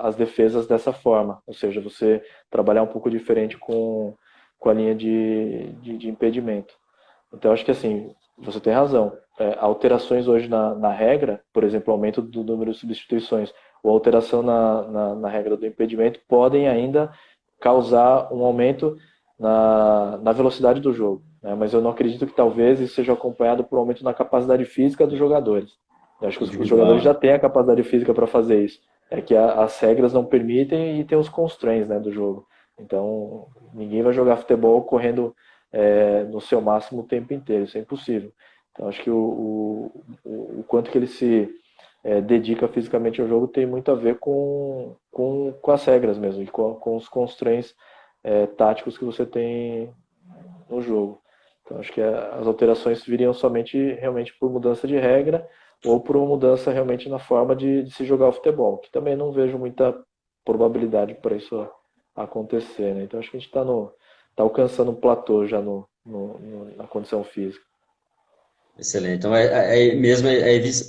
as defesas dessa forma, ou seja, você trabalhar um pouco diferente com a linha de impedimento. Então, acho que assim, você tem razão. Alterações hoje na regra, por exemplo, aumento do número de substituições, ou alteração na regra do impedimento, podem ainda causar um aumento na velocidade do jogo, né? Mas eu não acredito que talvez isso seja acompanhado por um aumento na capacidade física dos jogadores. Eu acho que os jogadores já Individual. têm a capacidade física para fazer isso. é que as regras não permitem e tem os constraints, né, do jogo. Então, ninguém vai jogar futebol correndo no seu máximo o tempo inteiro, isso é impossível. Então, acho que o quanto que ele se dedica fisicamente ao jogo tem muito a ver com as regras mesmo, e com os constraints táticos que você tem no jogo. Então, acho que as alterações viriam somente realmente por mudança de regra ou por uma mudança realmente na forma de se jogar o futebol, que também não vejo muita probabilidade para isso acontecer, né? Então, acho que a gente tá alcançando um platô já na condição física. Excelente. Então, mesmo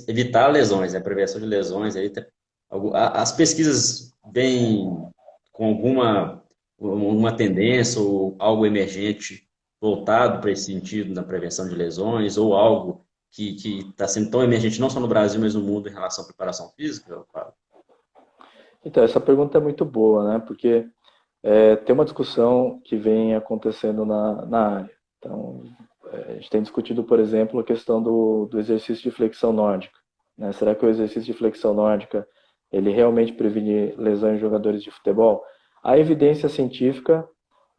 evitar lesões, né? Prevenção de lesões. As pesquisas vêm com uma tendência ou algo emergente voltado para esse sentido na prevenção de lesões, ou algo que está sendo tão emergente não só no Brasil, mas no mundo em relação à preparação física, Fábio? Então, essa pergunta é muito boa, né? Porque tem uma discussão que vem acontecendo na área. Então, a gente tem discutido, por exemplo, a questão do exercício de flexão nórdica, né? Será que o exercício de flexão nórdica ele realmente previne lesões em jogadores de futebol? A evidência científica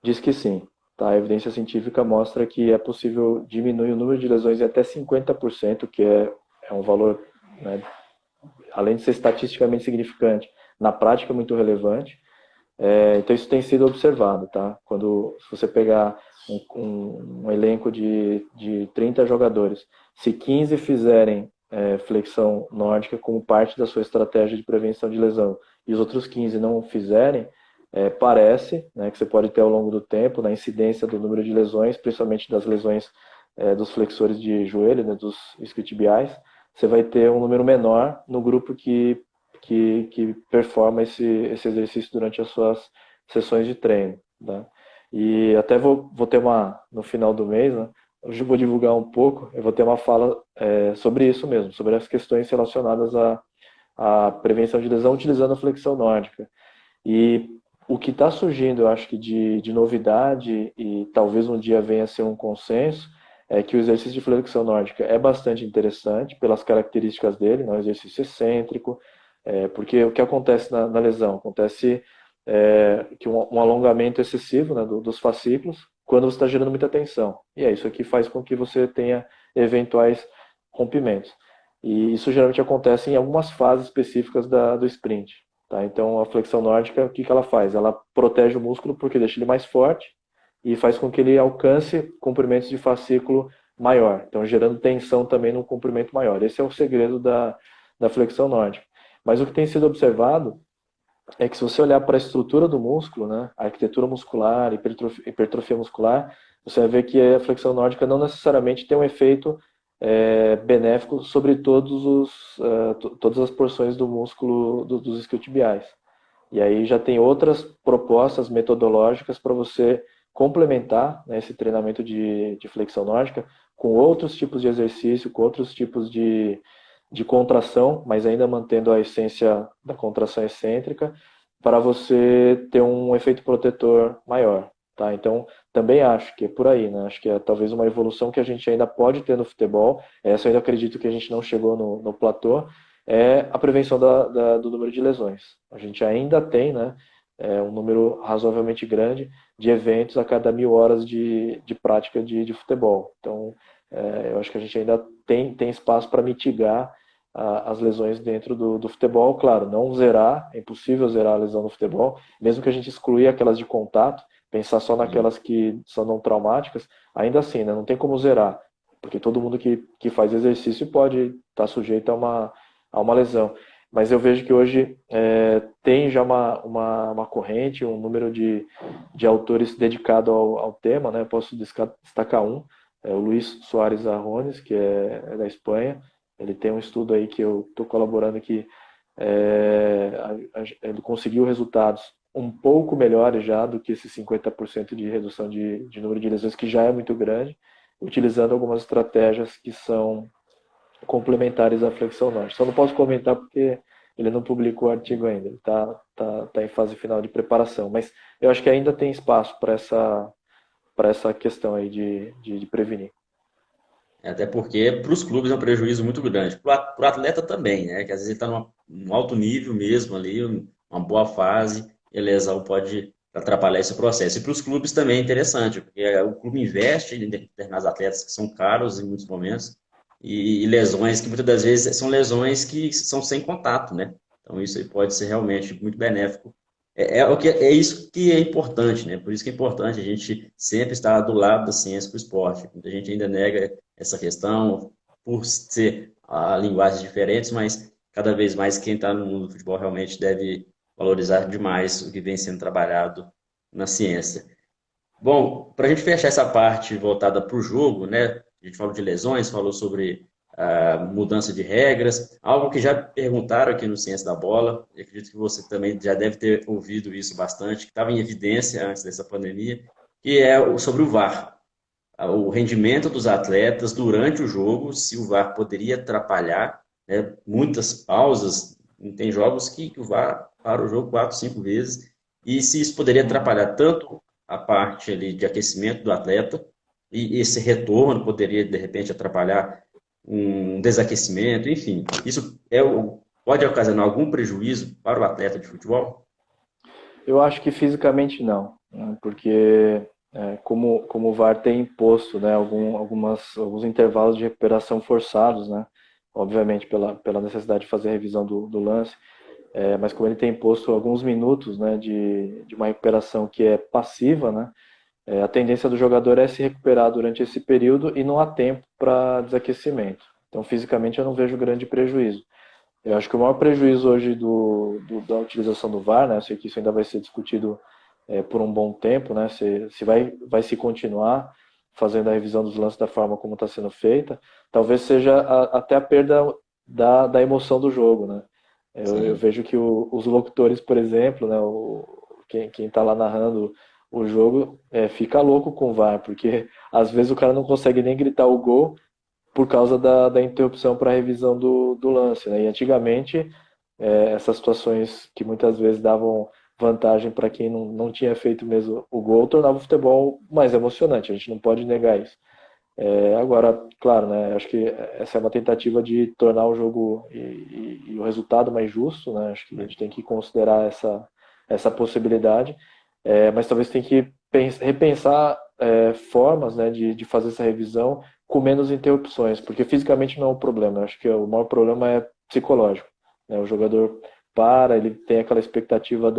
diz que sim. Tá? A evidência científica mostra que é possível diminuir o número de lesões em até 50%, que é um valor, né, além de ser estatisticamente significante, na prática é muito relevante. Então isso tem sido observado, tá? Se você pegar um elenco de 30 jogadores, se 15 fizerem flexão nórdica como parte da sua estratégia de prevenção de lesão e os outros 15 não fizerem, parece, né, que você pode ter ao longo do tempo, na incidência do número de lesões, principalmente das lesões dos flexores de joelho, né, dos isquiotibiais, você vai ter um número menor no grupo que performa esse exercício durante as suas sessões de treino. Né? E até vou ter no final do mês, né, hoje eu vou divulgar um pouco, eu vou ter uma fala sobre isso mesmo, sobre as questões relacionadas à prevenção de lesão utilizando a flexão nórdica. E o que está surgindo, eu acho que de novidade, e talvez um dia venha a ser um consenso, é que o exercício de flexão nórdica é bastante interessante pelas características dele, não é um exercício excêntrico, porque o que acontece na lesão? Acontece que um alongamento excessivo, né, dos fascículos quando você está gerando muita tensão. E é isso que faz com que você tenha eventuais rompimentos. E isso geralmente acontece em algumas fases específicas do sprint. Tá? Então, a flexão nórdica, o que ela faz? Ela protege o músculo porque deixa ele mais forte e faz com que ele alcance comprimentos de fascículo maior. Então, gerando tensão também no comprimento maior. Esse é o segredo da flexão nórdica. Mas o que tem sido observado é que se você olhar para a estrutura do músculo, né, a arquitetura muscular, hipertrofia muscular, você vai ver que a flexão nórdica não necessariamente tem um efeito benéfico sobre todas as porções do músculo dos isquiotibiais. E aí já tem outras propostas metodológicas para você complementar, né, esse treinamento de flexão nórdica com outros tipos de exercício, com outros tipos de contração, mas ainda mantendo a essência da contração excêntrica, para você ter um efeito protetor maior. Tá? Então, também acho que é por aí, né? Acho que é talvez uma evolução que a gente ainda pode ter no futebol, essa eu ainda acredito que a gente não chegou no platô, é a prevenção do número de lesões. A gente ainda tem, né, um número razoavelmente grande de eventos a cada 1.000 horas de prática de futebol. Então, eu acho que a gente ainda tem espaço para mitigar as lesões dentro do futebol. Claro, não zerar, é impossível zerar a lesão no futebol, mesmo que a gente excluir aquelas de contato, pensar só naquelas que são não traumáticas, ainda assim, né, não tem como zerar, porque todo mundo que faz exercício pode estar sujeito a uma lesão. Mas eu vejo que hoje tem já uma corrente, um número de autores dedicado ao tema, né? Posso destacar o Luiz Soares Arrones, que é da Espanha. Ele tem um estudo aí que eu estou colaborando que ele conseguiu resultados um pouco melhores já do que esse 50% de redução de número de lesões, que já é muito grande, utilizando algumas estratégias que são complementares à flexão nórdica. Só não posso comentar porque ele não publicou o artigo ainda, ele está em fase final de preparação, mas eu acho que ainda tem espaço para essa questão aí de prevenir. Até porque para os clubes é um prejuízo muito grande. Para o atleta também, né? Que às vezes ele está num alto nível mesmo ali, uma boa fase, e a lesão pode atrapalhar esse processo. E para os clubes também é interessante, porque o clube investe em determinados atletas que são caros em muitos momentos, e lesões que muitas das vezes são lesões que são sem contato, né? Então isso aí pode ser realmente muito benéfico. É isso que é importante, né? Por isso que é importante a gente sempre estar do lado da ciência para o esporte. Muita gente ainda nega essa questão por ser linguagens diferentes, mas cada vez mais quem está no mundo do futebol realmente deve valorizar demais o que vem sendo trabalhado na ciência. Bom, para a gente fechar essa parte voltada para o jogo, né? A gente falou de lesões, falou sobre mudança de regras, algo que já perguntaram aqui no Ciência da Bola, e acredito que você também já deve ter ouvido isso bastante, que estava em evidência antes dessa pandemia, que é sobre o VAR, o rendimento dos atletas durante o jogo, se o VAR poderia atrapalhar, né, muitas pausas, tem jogos que o VAR para o jogo 4, 5 vezes, e se isso poderia Uhum. atrapalhar tanto a parte ali de aquecimento do atleta, e esse retorno poderia, de repente, atrapalhar um desaquecimento, enfim, isso pode ocasionar algum prejuízo para o atleta de futebol? Eu acho que fisicamente não, né? Porque como o VAR tem imposto, né, alguns intervalos de recuperação forçados, né, obviamente pela necessidade de fazer a revisão do lance, mas como ele tem imposto alguns minutos, né, de uma recuperação que é passiva, né, a tendência do jogador é se recuperar durante esse período e não há tempo para desaquecimento. Então, fisicamente, eu não vejo grande prejuízo. Eu acho que o maior prejuízo hoje da utilização do VAR, né? Eu sei que isso ainda vai ser discutido por um bom tempo, né? Se vai se continuar fazendo a revisão dos lances da forma como está sendo feita, talvez seja até a perda da emoção do jogo, né? Eu Sim. vejo que os locutores, por exemplo, né? Quem está lá narrando o jogo fica louco com o VAR, porque às vezes o cara não consegue nem gritar o gol por causa da interrupção para a revisão do lance, né? E antigamente, essas situações que muitas vezes davam vantagem para quem não tinha feito mesmo o gol, tornava o futebol mais emocionante, a gente não pode negar isso. Agora, claro, né, acho que essa é uma tentativa de tornar o jogo e o resultado mais justo, né? Acho que a gente tem que considerar essa possibilidade, mas talvez tem que repensar formas, né, de fazer essa revisão com menos interrupções, porque fisicamente não é um problema. Eu acho que o maior problema é psicológico, né? O jogador ele tem aquela expectativa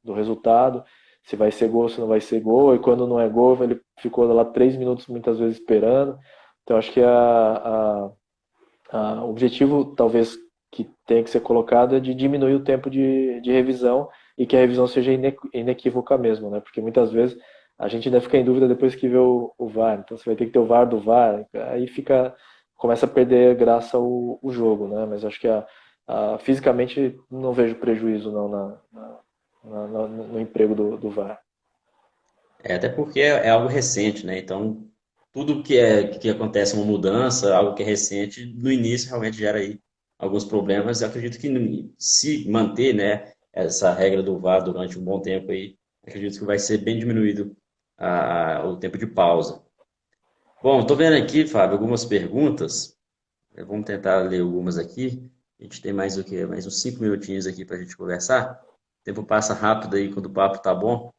do resultado, se vai ser gol, se não vai ser gol, e quando não é gol, ele ficou lá 3 minutos muitas vezes esperando. Então acho que o objetivo, talvez, que tem que ser colocado é de diminuir o tempo de revisão e que a revisão seja inequívoca mesmo, né? Porque muitas vezes a gente ainda fica em dúvida depois que vê o VAR. Então você vai ter que ter o VAR do VAR, aí começa a perder graça o jogo, né? Mas acho que fisicamente não vejo prejuízo não no emprego do VAR. Até porque é algo recente, né? Então, tudo que acontece uma mudança, algo que é recente, no início realmente gera aí alguns problemas. Eu acredito que se manter, né, essa regra do VAR durante um bom tempo aí, acredito que vai ser bem diminuído o tempo de pausa. Bom, estou vendo aqui, Fábio, algumas perguntas. Vamos tentar ler algumas aqui. A gente tem mais o quê? Mais uns 5 minutinhos aqui para a gente conversar. O tempo passa rápido aí quando o papo tá bom.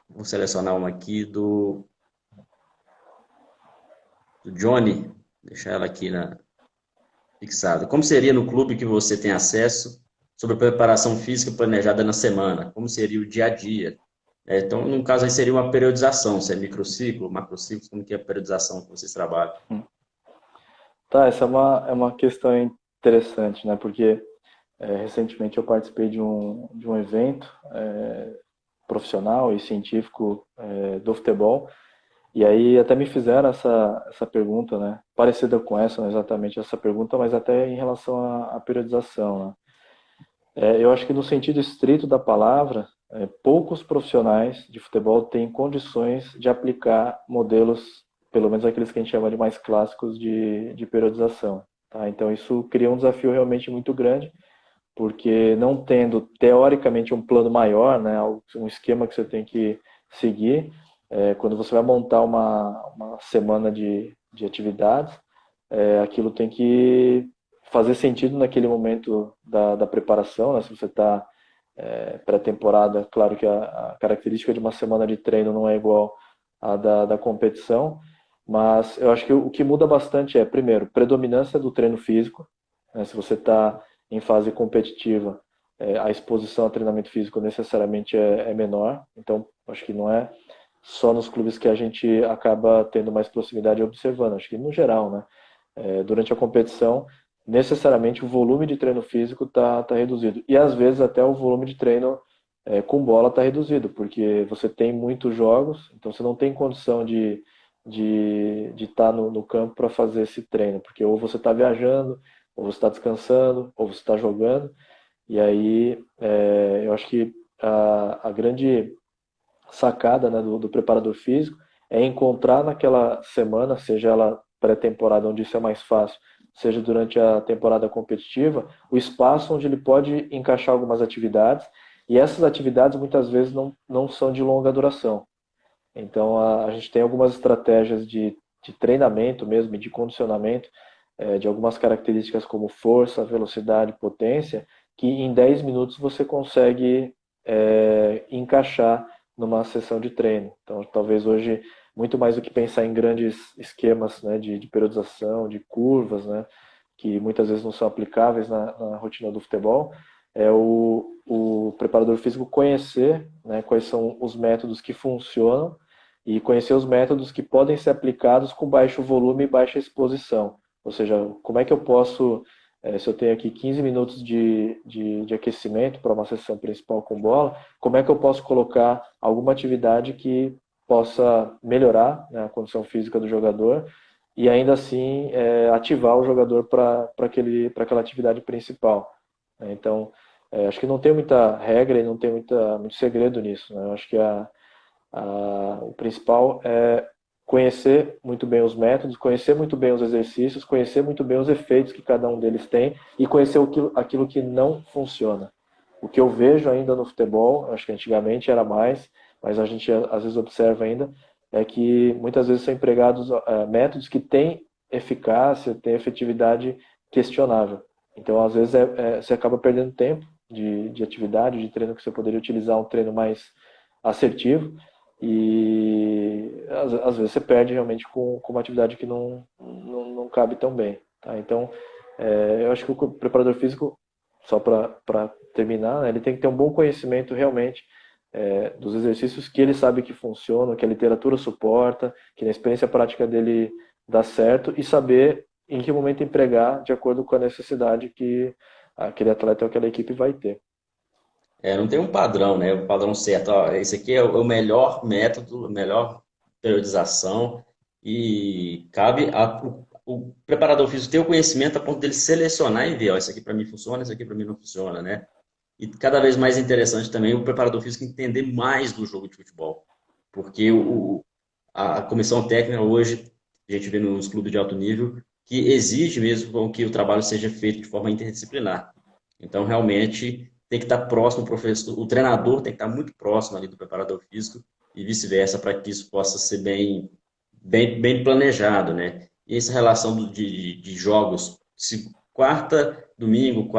Vou selecionar uma aqui do Johnny, deixar ela aqui fixada. Como seria no clube que você tem acesso sobre a preparação física planejada na semana? Como seria o dia a dia? Então, no caso aí seria uma periodização, se é microciclo, macrociclo, como que é a periodização que vocês trabalham? Tá, essa é uma questão interessante, né? Porque recentemente eu participei de um evento profissional e científico do futebol, e aí até me fizeram essa pergunta, né? Parecida com essa, não exatamente essa pergunta, mas até em relação à periodização, né? Eu acho que no sentido estrito da palavra, poucos profissionais de futebol têm condições de aplicar modelos, pelo menos aqueles que a gente chama de mais clássicos de periodização. Tá? Então isso cria um desafio realmente muito grande, porque não tendo teoricamente um plano maior, né, um esquema que você tem que seguir, quando você vai montar uma semana de atividades, aquilo tem que fazer sentido naquele momento da preparação, né? Se você está pré-temporada, claro que a característica de uma semana de treino não é igual à da competição, mas eu acho que o que muda bastante é, primeiro, predominância do treino físico, né? Se você está em fase competitiva, a exposição a treinamento físico necessariamente é menor, então acho que não é só nos clubes que a gente acaba tendo mais proximidade e observando, acho que no geral, né? Durante a competição, necessariamente o volume de treino físico tá reduzido. E às vezes até o volume de treino com bola está reduzido, porque você tem muitos jogos, então você não tem condição de estar no campo para fazer esse treino, porque ou você está viajando, ou você está descansando, ou você está jogando, e aí eu acho que a grande sacada, né, do preparador físico é encontrar naquela semana, seja ela pré-temporada, onde isso é mais fácil, seja durante a temporada competitiva, o espaço onde ele pode encaixar algumas atividades, e essas atividades muitas vezes não são de longa duração. Então a gente tem algumas estratégias de treinamento mesmo, de condicionamento, de algumas características como força, velocidade, potência, que em 10 minutos você consegue encaixar numa sessão de treino. Então, talvez hoje, muito mais do que pensar em grandes esquemas, né, de periodização, de curvas, né, que muitas vezes não são aplicáveis na rotina do futebol, é o preparador físico conhecer, né, quais são os métodos que funcionam e conhecer os métodos que podem ser aplicados com baixo volume e baixa exposição. Ou seja, como é que eu posso, se eu tenho aqui 15 minutos de aquecimento para uma sessão principal com bola, como é que eu posso colocar alguma atividade que possa melhorar, né, a condição física do jogador e ainda assim ativar o jogador para aquela atividade principal. Então, acho que não tem muita regra e não tem muito segredo nisso, né? Eu acho que o principal é conhecer muito bem os métodos, conhecer muito bem os exercícios, conhecer muito bem os efeitos que cada um deles tem e conhecer aquilo que não funciona. O que eu vejo ainda no futebol, acho que antigamente era mais, mas a gente às vezes observa ainda, é que muitas vezes são empregados métodos que têm eficácia, têm efetividade questionável. Então, às vezes, você acaba perdendo tempo de atividade, de treino que você poderia utilizar um treino mais assertivo, e às vezes você perde realmente com uma atividade que não cabe tão bem. Tá? Então, eu acho que o preparador físico, só para terminar, né, ele tem que ter um bom conhecimento realmente dos exercícios que ele sabe que funcionam, que a literatura suporta, que na experiência prática dele dá certo, e saber em que momento empregar de acordo com a necessidade que aquele atleta ou aquela equipe vai ter. Não tem um padrão, né? O padrão certo. Ó, esse aqui é o melhor método, a melhor periodização e cabe o preparador físico ter o conhecimento a ponto dele selecionar e ver, ó, isso aqui para mim funciona, isso aqui para mim não funciona, né? E cada vez mais interessante também o preparador físico entender mais do jogo de futebol, porque a comissão técnica hoje, a gente vê nos clubes de alto nível, que exige mesmo com que o trabalho seja feito de forma interdisciplinar. Então, realmente, tem que estar próximo, o professor, o treinador tem que estar muito próximo ali do preparador físico e vice-versa, para que isso possa ser bem planejado, né? E essa relação de jogos, se quarta, domingo,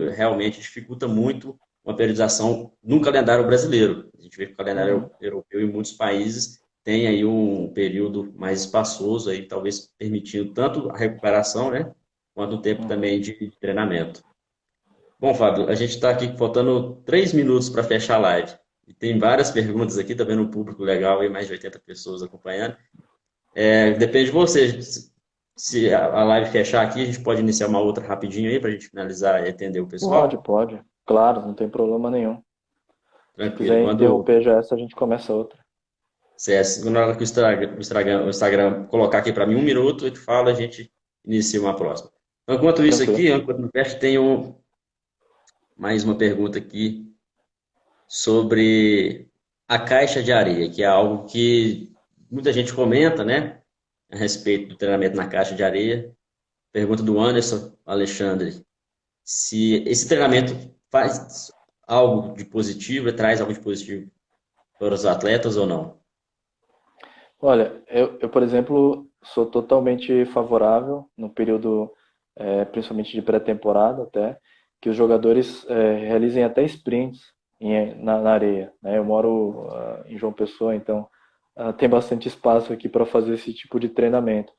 realmente dificulta muito uma periodização no calendário brasileiro. A gente vê que o calendário Uhum. europeu em muitos países tem aí um período mais espaçoso, aí, talvez permitindo tanto a recuperação, né, quanto o tempo Uhum. também de treinamento. Bom, Fábio, a gente está aqui faltando 3 minutos para fechar a live. E tem várias perguntas aqui, tá vendo um público legal aí, mais de 80 pessoas acompanhando. Depende de você. Se a live fechar aqui, a gente pode iniciar uma outra rapidinho aí para a gente finalizar e atender o Pode, pessoal. pode. Claro, não tem problema nenhum. Se Tranquilo. quiser interromper já essa, a gente começa outra. Na hora que o Instagram colocar aqui para mim 1 minuto, eu te falo, a gente inicia uma próxima. Então, enquanto isso Tranquilo. aqui, enquanto no teste, tem mais uma pergunta aqui sobre a caixa de areia, que é algo que muita gente comenta, né, a respeito do treinamento na caixa de areia. Pergunta do Anderson Alexandre, se esse treinamento faz algo de positivo, traz algo de positivo para os atletas ou não? Olha, por exemplo, sou totalmente favorável no período, principalmente de pré-temporada até, que os jogadores realizem até sprints na areia, né? Eu moro em João Pessoa, então tem bastante espaço aqui para fazer esse tipo de treinamento.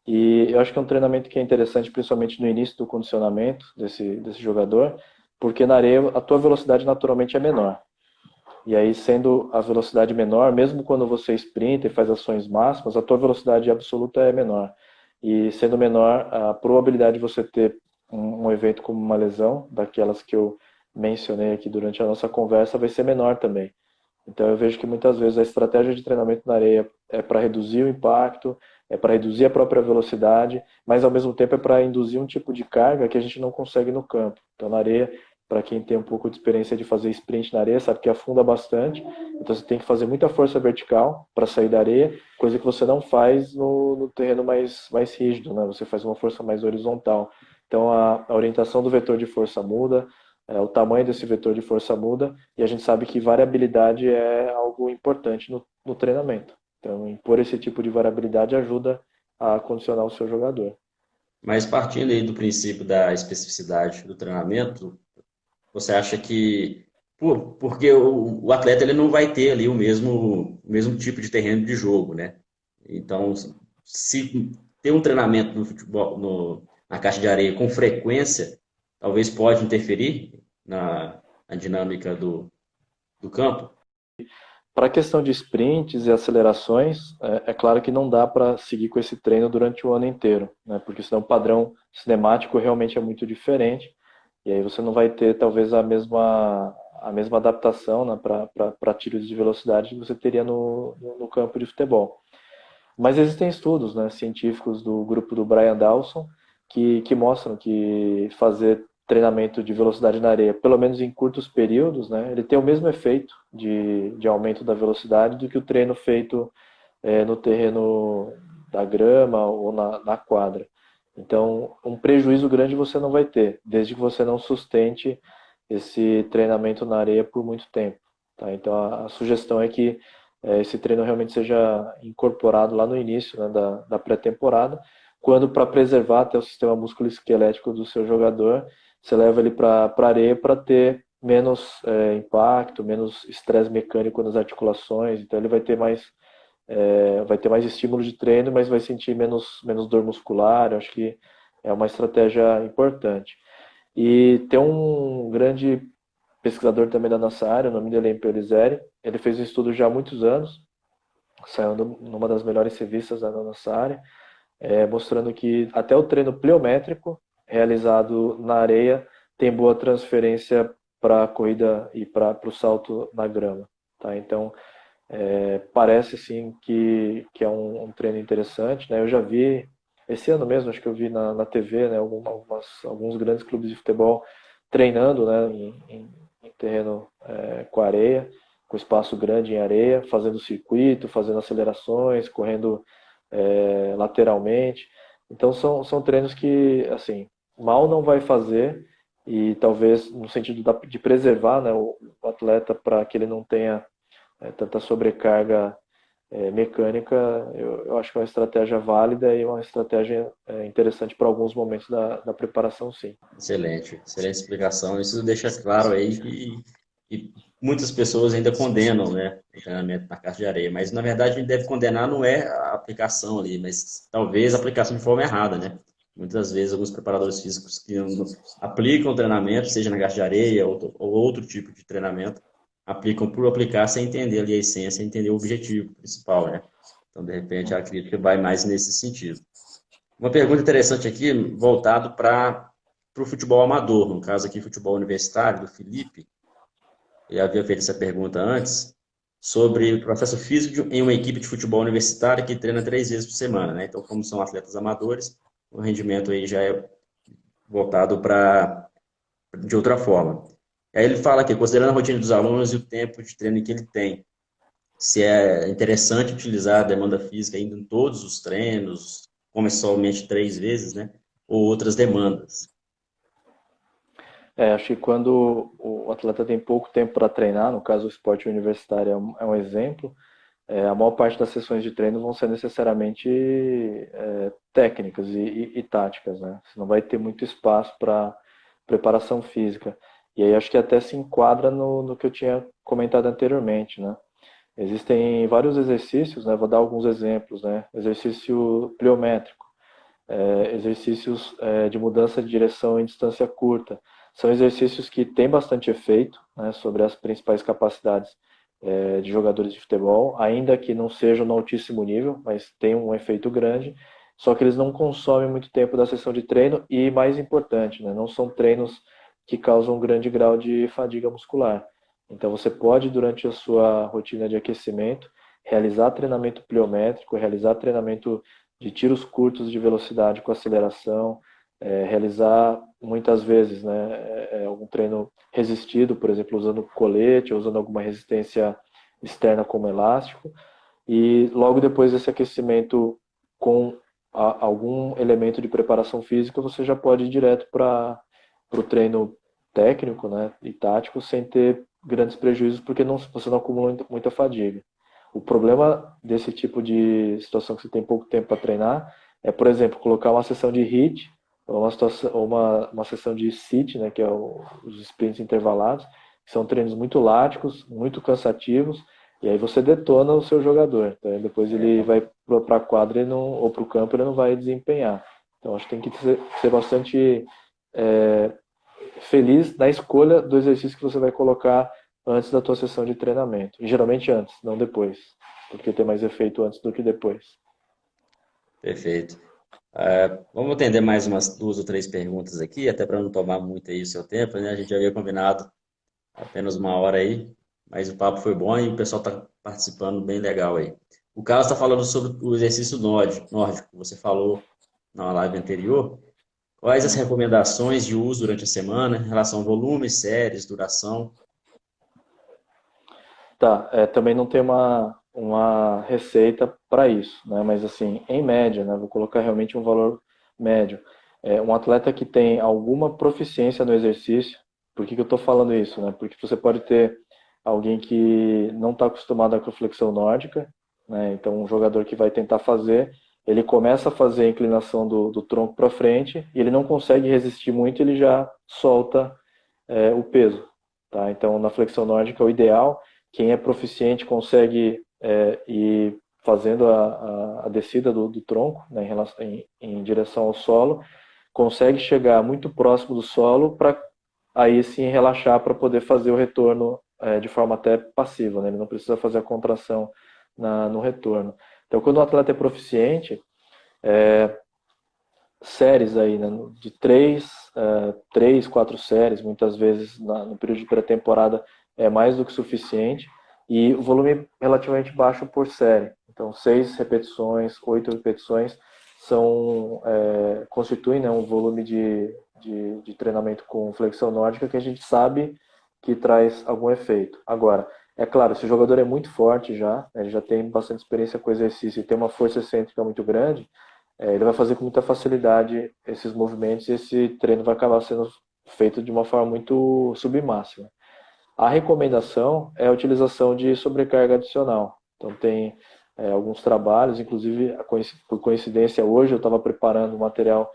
E eu acho que é um treinamento que é interessante, principalmente no início do condicionamento desse jogador, porque na areia a tua velocidade naturalmente é menor. E aí, sendo a velocidade menor, mesmo quando você sprinta e faz ações máximas, a tua velocidade absoluta é menor. E sendo menor, a probabilidade de você ter um evento como uma lesão, daquelas que eu mencionei aqui durante a nossa conversa, vai ser menor também. Então eu vejo que muitas vezes a estratégia de treinamento na areia é para reduzir o impacto, é para reduzir a própria velocidade, mas ao mesmo tempo é para induzir um tipo de carga que a gente não consegue no campo. Então na areia, para quem tem um pouco de experiência de fazer sprint na areia, sabe que afunda bastante, então você tem que fazer muita força vertical para sair da areia, coisa que você não faz no terreno mais rígido, né? Você faz uma força mais horizontal. Então a orientação do vetor de força muda, o tamanho desse vetor de força muda, e a gente sabe que variabilidade é algo importante no treinamento. Então, impor esse tipo de variabilidade ajuda a condicionar o seu jogador. Mas partindo aí do princípio da especificidade do treinamento, você acha que porque o atleta ele não vai ter ali o mesmo tipo de terreno de jogo, né? Então, se ter um treinamento no futebol, na caixa de areia com frequência, talvez pode interferir na dinâmica do campo. Para a questão de sprints e acelerações, é claro que não dá para seguir com esse treino durante o ano inteiro, né? Porque senão o padrão cinemático realmente é muito diferente, e aí você não vai ter talvez a mesma adaptação, né, para tiros de velocidade que você teria no campo de futebol. Mas existem estudos, né, científicos do grupo do Brian Dawson que mostram que fazer treinamento de velocidade na areia, pelo menos em curtos períodos, né, ele tem o mesmo efeito de aumento da velocidade do que o treino feito no terreno da grama ou na quadra. Então, um prejuízo grande você não vai ter, desde que você não sustente esse treinamento na areia por muito tempo. Tá? Então, a sugestão é que esse treino realmente seja incorporado lá no início, né, da pré-temporada, quando, para preservar até o sistema musculoesquelético do seu jogador, você leva ele para a areia para ter menos impacto, menos estresse mecânico nas articulações, então ele vai ter mais estímulo de treino, mas vai sentir menos dor muscular. Eu acho que é uma estratégia importante. E tem um grande pesquisador também da nossa área, o nome dele é Impelizeri. Ele fez um estudo já há muitos anos, saiu numa das melhores revistas da nossa área, mostrando que até o treino pliométrico realizado na areia tem boa transferência para a corrida e para o salto na grama. Tá? Então, parece sim que é um treino interessante, né? Eu já vi, esse ano mesmo, acho que eu vi na TV, né, alguns grandes clubes de futebol treinando, né, em terreno com areia, com espaço grande em areia, fazendo circuito, fazendo acelerações, correndo lateralmente. Então são treinos que, assim, mal não vai fazer, e talvez no sentido de preservar, né, o atleta para que ele não tenha tanta sobrecarga mecânica. Eu acho que é uma estratégia válida e uma estratégia interessante para alguns momentos da preparação, sim. Excelente, excelente explicação. Isso deixa claro aí que muitas pessoas ainda condenam, né, o treinamento na caixa de areia, mas na verdade a gente deve condenar não é a aplicação ali, mas talvez a aplicação de forma errada, né? Muitas vezes alguns preparadores físicos que não aplicam o treinamento, seja na caixa de areia ou outro tipo de treinamento, aplicam por aplicar sem entender ali a essência, sem entender o objetivo principal, né? Então, de repente, a crítica vai mais nesse sentido. Uma pergunta interessante aqui, voltado para o futebol amador, no caso aqui, futebol universitário, do Felipe. Ele havia feito essa pergunta antes, sobre o processo físico em uma equipe de futebol universitário que treina 3 vezes por semana, né? Então, como são atletas amadores, o rendimento aí já é voltado para de outra forma. Aí ele fala aqui, considerando a rotina dos alunos e o tempo de treino que ele tem, se é interessante utilizar a demanda física ainda em todos os treinos, como é somente 3 vezes, né? Ou outras demandas. Acho que quando o atleta tem pouco tempo para treinar, no caso o esporte universitário é um exemplo, a maior parte das sessões de treino vão ser necessariamente técnicas e táticas, né? Você não vai ter muito espaço para preparação física. E aí acho que até se enquadra no que eu tinha comentado anteriormente, né? Existem vários exercícios, né? Vou dar alguns exemplos, né? Exercício pliométrico, exercícios de mudança de direção em distância curta. São exercícios que têm bastante efeito, né, sobre as principais capacidades de jogadores de futebol, ainda que não sejam no altíssimo nível, mas tem um efeito grande, só que eles não consomem muito tempo da sessão de treino e, mais importante, né, não são treinos que causam um grande grau de fadiga muscular. Então você pode, durante a sua rotina de aquecimento, realizar treinamento pliométrico, realizar treinamento de tiros curtos de velocidade com aceleração, realizar muitas vezes, né, algum treino resistido, por exemplo, usando colete, ou usando alguma resistência externa como elástico, e logo depois desse aquecimento com algum elemento de preparação física, você já pode ir direto para o treino técnico, né, e tático, sem ter grandes prejuízos, porque você não acumula muita fadiga. O problema desse tipo de situação que você tem pouco tempo para treinar é, por exemplo, colocar uma sessão de HIIT ou uma sessão de sit, né, que é os sprints intervalados, que são treinos muito láticos, muito cansativos, e aí você detona o seu jogador. Então, depois ele vai para a quadra ou para o campo, ele não vai desempenhar. Então acho que tem que ser bastante feliz na escolha do exercício que você vai colocar antes da tua sessão de treinamento. E geralmente antes, não depois, porque tem mais efeito antes do que depois. Perfeito. Vamos atender mais umas 2 ou 3 perguntas aqui, até para não tomar muito aí o seu tempo, né? A gente já havia combinado apenas 1 hora aí, mas o papo foi bom e o pessoal está participando bem legal aí. O Carlos está falando sobre o exercício nórdico, que você falou na live anterior. Quais as recomendações de uso durante a semana em relação ao volume, séries, duração? Tá, também não tem uma receita para isso, né? Mas assim, em média, né? Vou colocar realmente um valor médio. Um atleta que tem alguma proficiência no exercício, por que eu estou falando isso, né? Porque você pode ter alguém que não está acostumado com a flexão nórdica, né? Então um jogador que vai tentar fazer, ele começa a fazer a inclinação do tronco para frente e ele não consegue resistir muito, ele já solta o peso, tá? Então na flexão nórdica o ideal, quem é proficiente consegue ir fazendo a descida do tronco, né, em direção ao solo, consegue chegar muito próximo do solo para aí sim relaxar para poder fazer o retorno de forma até passiva, né? Ele não precisa fazer a contração no retorno. Então, quando o atleta é proficiente, séries aí, né, de 4 séries, muitas vezes no período de pré-temporada é mais do que suficiente, e o volume relativamente baixo por série. Então, 6 repetições, 8 repetições constituem, né, um volume de treinamento com flexão nórdica que a gente sabe que traz algum efeito. Agora, é claro, se o jogador é muito forte já, né, ele já tem bastante experiência com o exercício e tem uma força excêntrica muito grande, ele vai fazer com muita facilidade esses movimentos e esse treino vai acabar sendo feito de uma forma muito submáxima. A recomendação é a utilização de sobrecarga adicional. Então tem alguns trabalhos, inclusive por coincidência hoje eu estava preparando um material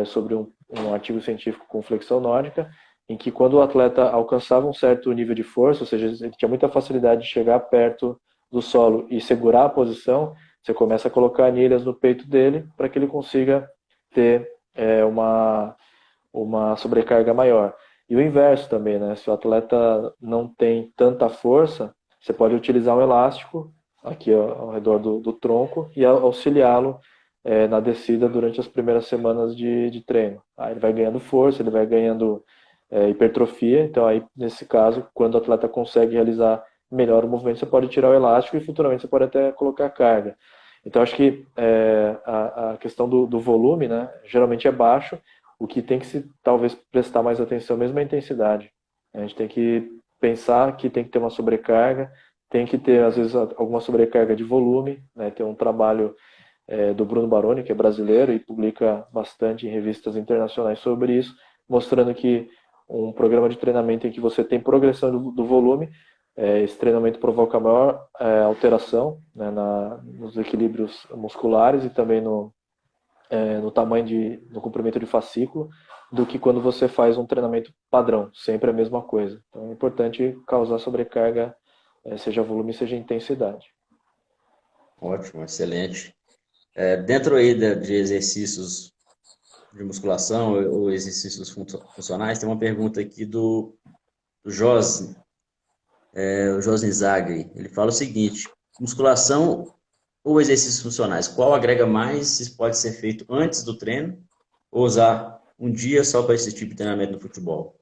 sobre um artigo científico com flexão nórdica, em que quando o atleta alcançava um certo nível de força, ou seja, ele tinha muita facilidade de chegar perto do solo e segurar a posição, você começa a colocar anilhas no peito dele para que ele consiga ter uma sobrecarga maior. E o inverso também, né? Se o atleta não tem tanta força, você pode utilizar um elástico aqui ao redor do tronco e auxiliá-lo na descida durante as primeiras semanas de treino. Aí ele vai ganhando força, ele vai ganhando hipertrofia. Então, aí, nesse caso, quando o atleta consegue realizar melhor o movimento, você pode tirar o elástico e futuramente você pode até colocar carga. Então, acho que a questão do volume, né, geralmente é baixo. O que tem que se talvez prestar mais atenção mesmo é a intensidade. A gente tem que pensar que tem que ter uma sobrecarga, tem que ter, às vezes, alguma sobrecarga de volume, né? Tem um trabalho do Bruno Baroni, que é brasileiro e publica bastante em revistas internacionais sobre isso, mostrando que um programa de treinamento em que você tem progressão do volume esse treinamento provoca maior alteração, né, nos equilíbrios musculares e também no tamanho no comprimento de fascículo, do que quando você faz um treinamento padrão, sempre a mesma coisa. Então é importante causar sobrecarga, seja volume, seja intensidade. Ótimo, excelente. Dentro aí de exercícios de musculação ou exercícios funcionais, tem uma pergunta aqui do Jos, o Josni Zagri. Ele fala o seguinte: musculação ou exercícios funcionais, qual agrega mais? Se pode ser feito antes do treino ou usar um dia só para esse tipo de treinamento no futebol?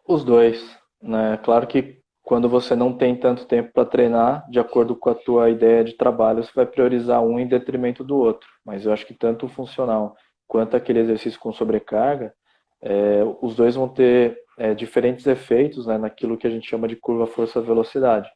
Os dois, né? Claro que quando você não tem tanto tempo para treinar, de acordo com a tua ideia de trabalho, você vai priorizar um em detrimento do outro. Mas eu acho que tanto o funcional quanto aquele exercício com sobrecarga, os dois vão ter diferentes efeitos, né, naquilo que a gente chama de curva força-velocidade.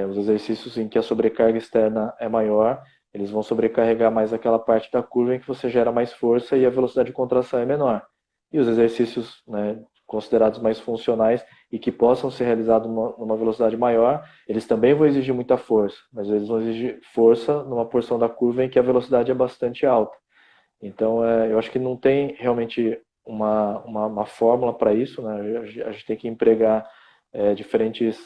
Os exercícios em que a sobrecarga externa é maior, eles vão sobrecarregar mais aquela parte da curva em que você gera mais força e a velocidade de contração é menor. E os exercícios, né, considerados mais funcionais e que possam ser realizados numa velocidade maior, eles também vão exigir muita força, mas eles vão exigir força numa porção da curva em que a velocidade é bastante alta. Então, eu acho que não tem realmente uma fórmula para isso, né? A gente tem que empregar diferentes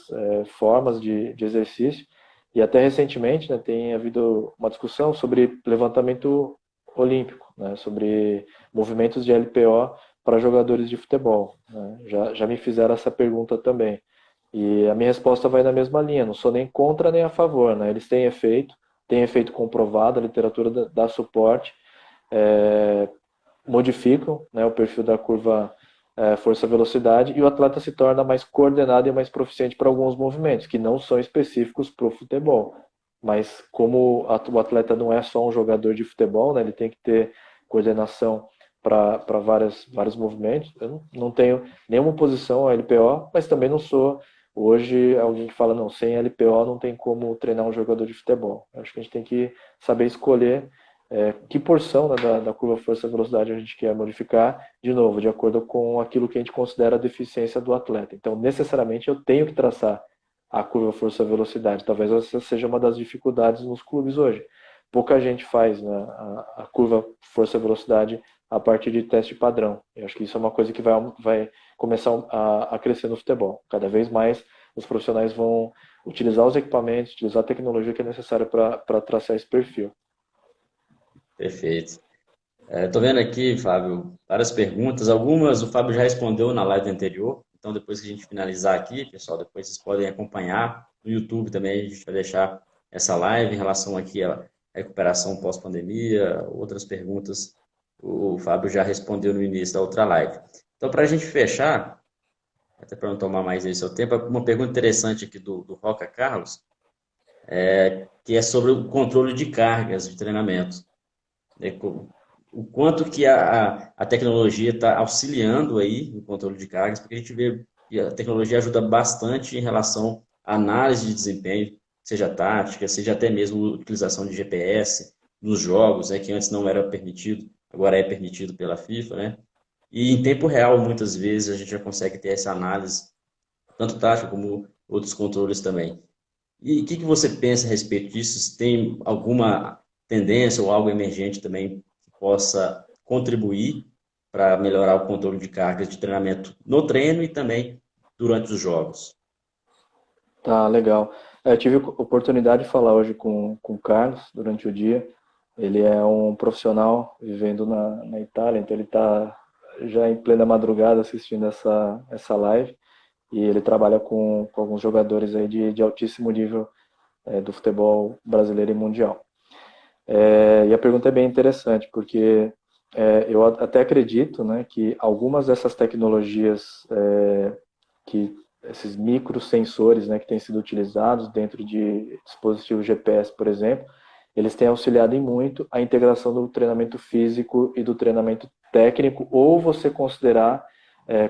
formas de exercício. E até recentemente, né, tem havido uma discussão sobre levantamento olímpico, né, sobre movimentos de LPO para jogadores de futebol, né? Já me fizeram essa pergunta também. E a minha resposta vai na mesma linha, não sou nem contra nem a favor, né? Eles têm efeito comprovado, a literatura dá suporte, é, modificam, né, o perfil da curva força-velocidade e o atleta se torna mais coordenado e mais proficiente para alguns movimentos, que não são específicos para o futebol. Mas como o atleta não é só um jogador de futebol, né, ele tem que ter coordenação para vários movimentos. Eu não tenho nenhuma posição a LPO, mas também não sou hoje alguém que fala, não, sem LPO não tem como treinar um jogador de futebol. Eu acho que a gente tem que saber escolher que porção, né, da curva força-velocidade a gente quer modificar, de novo, de acordo com aquilo que a gente considera a deficiência do atleta. Então, necessariamente, eu tenho que traçar a curva força-velocidade. Talvez essa seja uma das dificuldades nos clubes hoje. Pouca gente faz, né, a curva força-velocidade a partir de teste padrão. Eu acho que isso é uma coisa que vai começar a crescer no futebol. Cada vez mais os profissionais vão utilizar os equipamentos, utilizar a tecnologia que é necessária para traçar esse perfil. Perfeito. Estou vendo aqui, Fábio, várias perguntas. Algumas o Fábio já respondeu na live anterior. Então, depois que a gente finalizar aqui, pessoal, depois vocês podem acompanhar. No YouTube também a gente vai deixar essa live em relação aqui à recuperação pós-pandemia, outras perguntas o Fábio já respondeu no início da outra live. Então, para a gente fechar, até para não tomar mais aí seu tempo, uma pergunta interessante aqui do Roca Carlos, que é sobre o controle de cargas de treinamento, né? O quanto que a tecnologia está auxiliando aí no controle de cargas, porque a gente vê que a tecnologia ajuda bastante em relação à análise de desempenho, seja tática, seja até mesmo a utilização de GPS nos jogos, né, que antes não era permitido, agora é permitido pela FIFA, né? E em tempo real, muitas vezes, a gente já consegue ter essa análise, tanto tática como outros controles também. E o que você pensa a respeito disso? Se tem alguma tendência ou algo emergente também que possa contribuir para melhorar o controle de cargas de treinamento no treino e também durante os jogos? Tá, legal. Eu tive oportunidade de falar hoje com o Carlos durante o dia. Ele é um profissional vivendo na Itália, então ele está já em plena madrugada assistindo essa live. E ele trabalha com alguns jogadores aí de altíssimo nível do futebol brasileiro e mundial. E a pergunta é bem interessante, porque eu até acredito, né, que algumas dessas tecnologias que esses microsensores, né, que têm sido utilizados dentro de dispositivos GPS, por exemplo, eles têm auxiliado em muito a integração do treinamento físico e do treinamento técnico, ou você considerar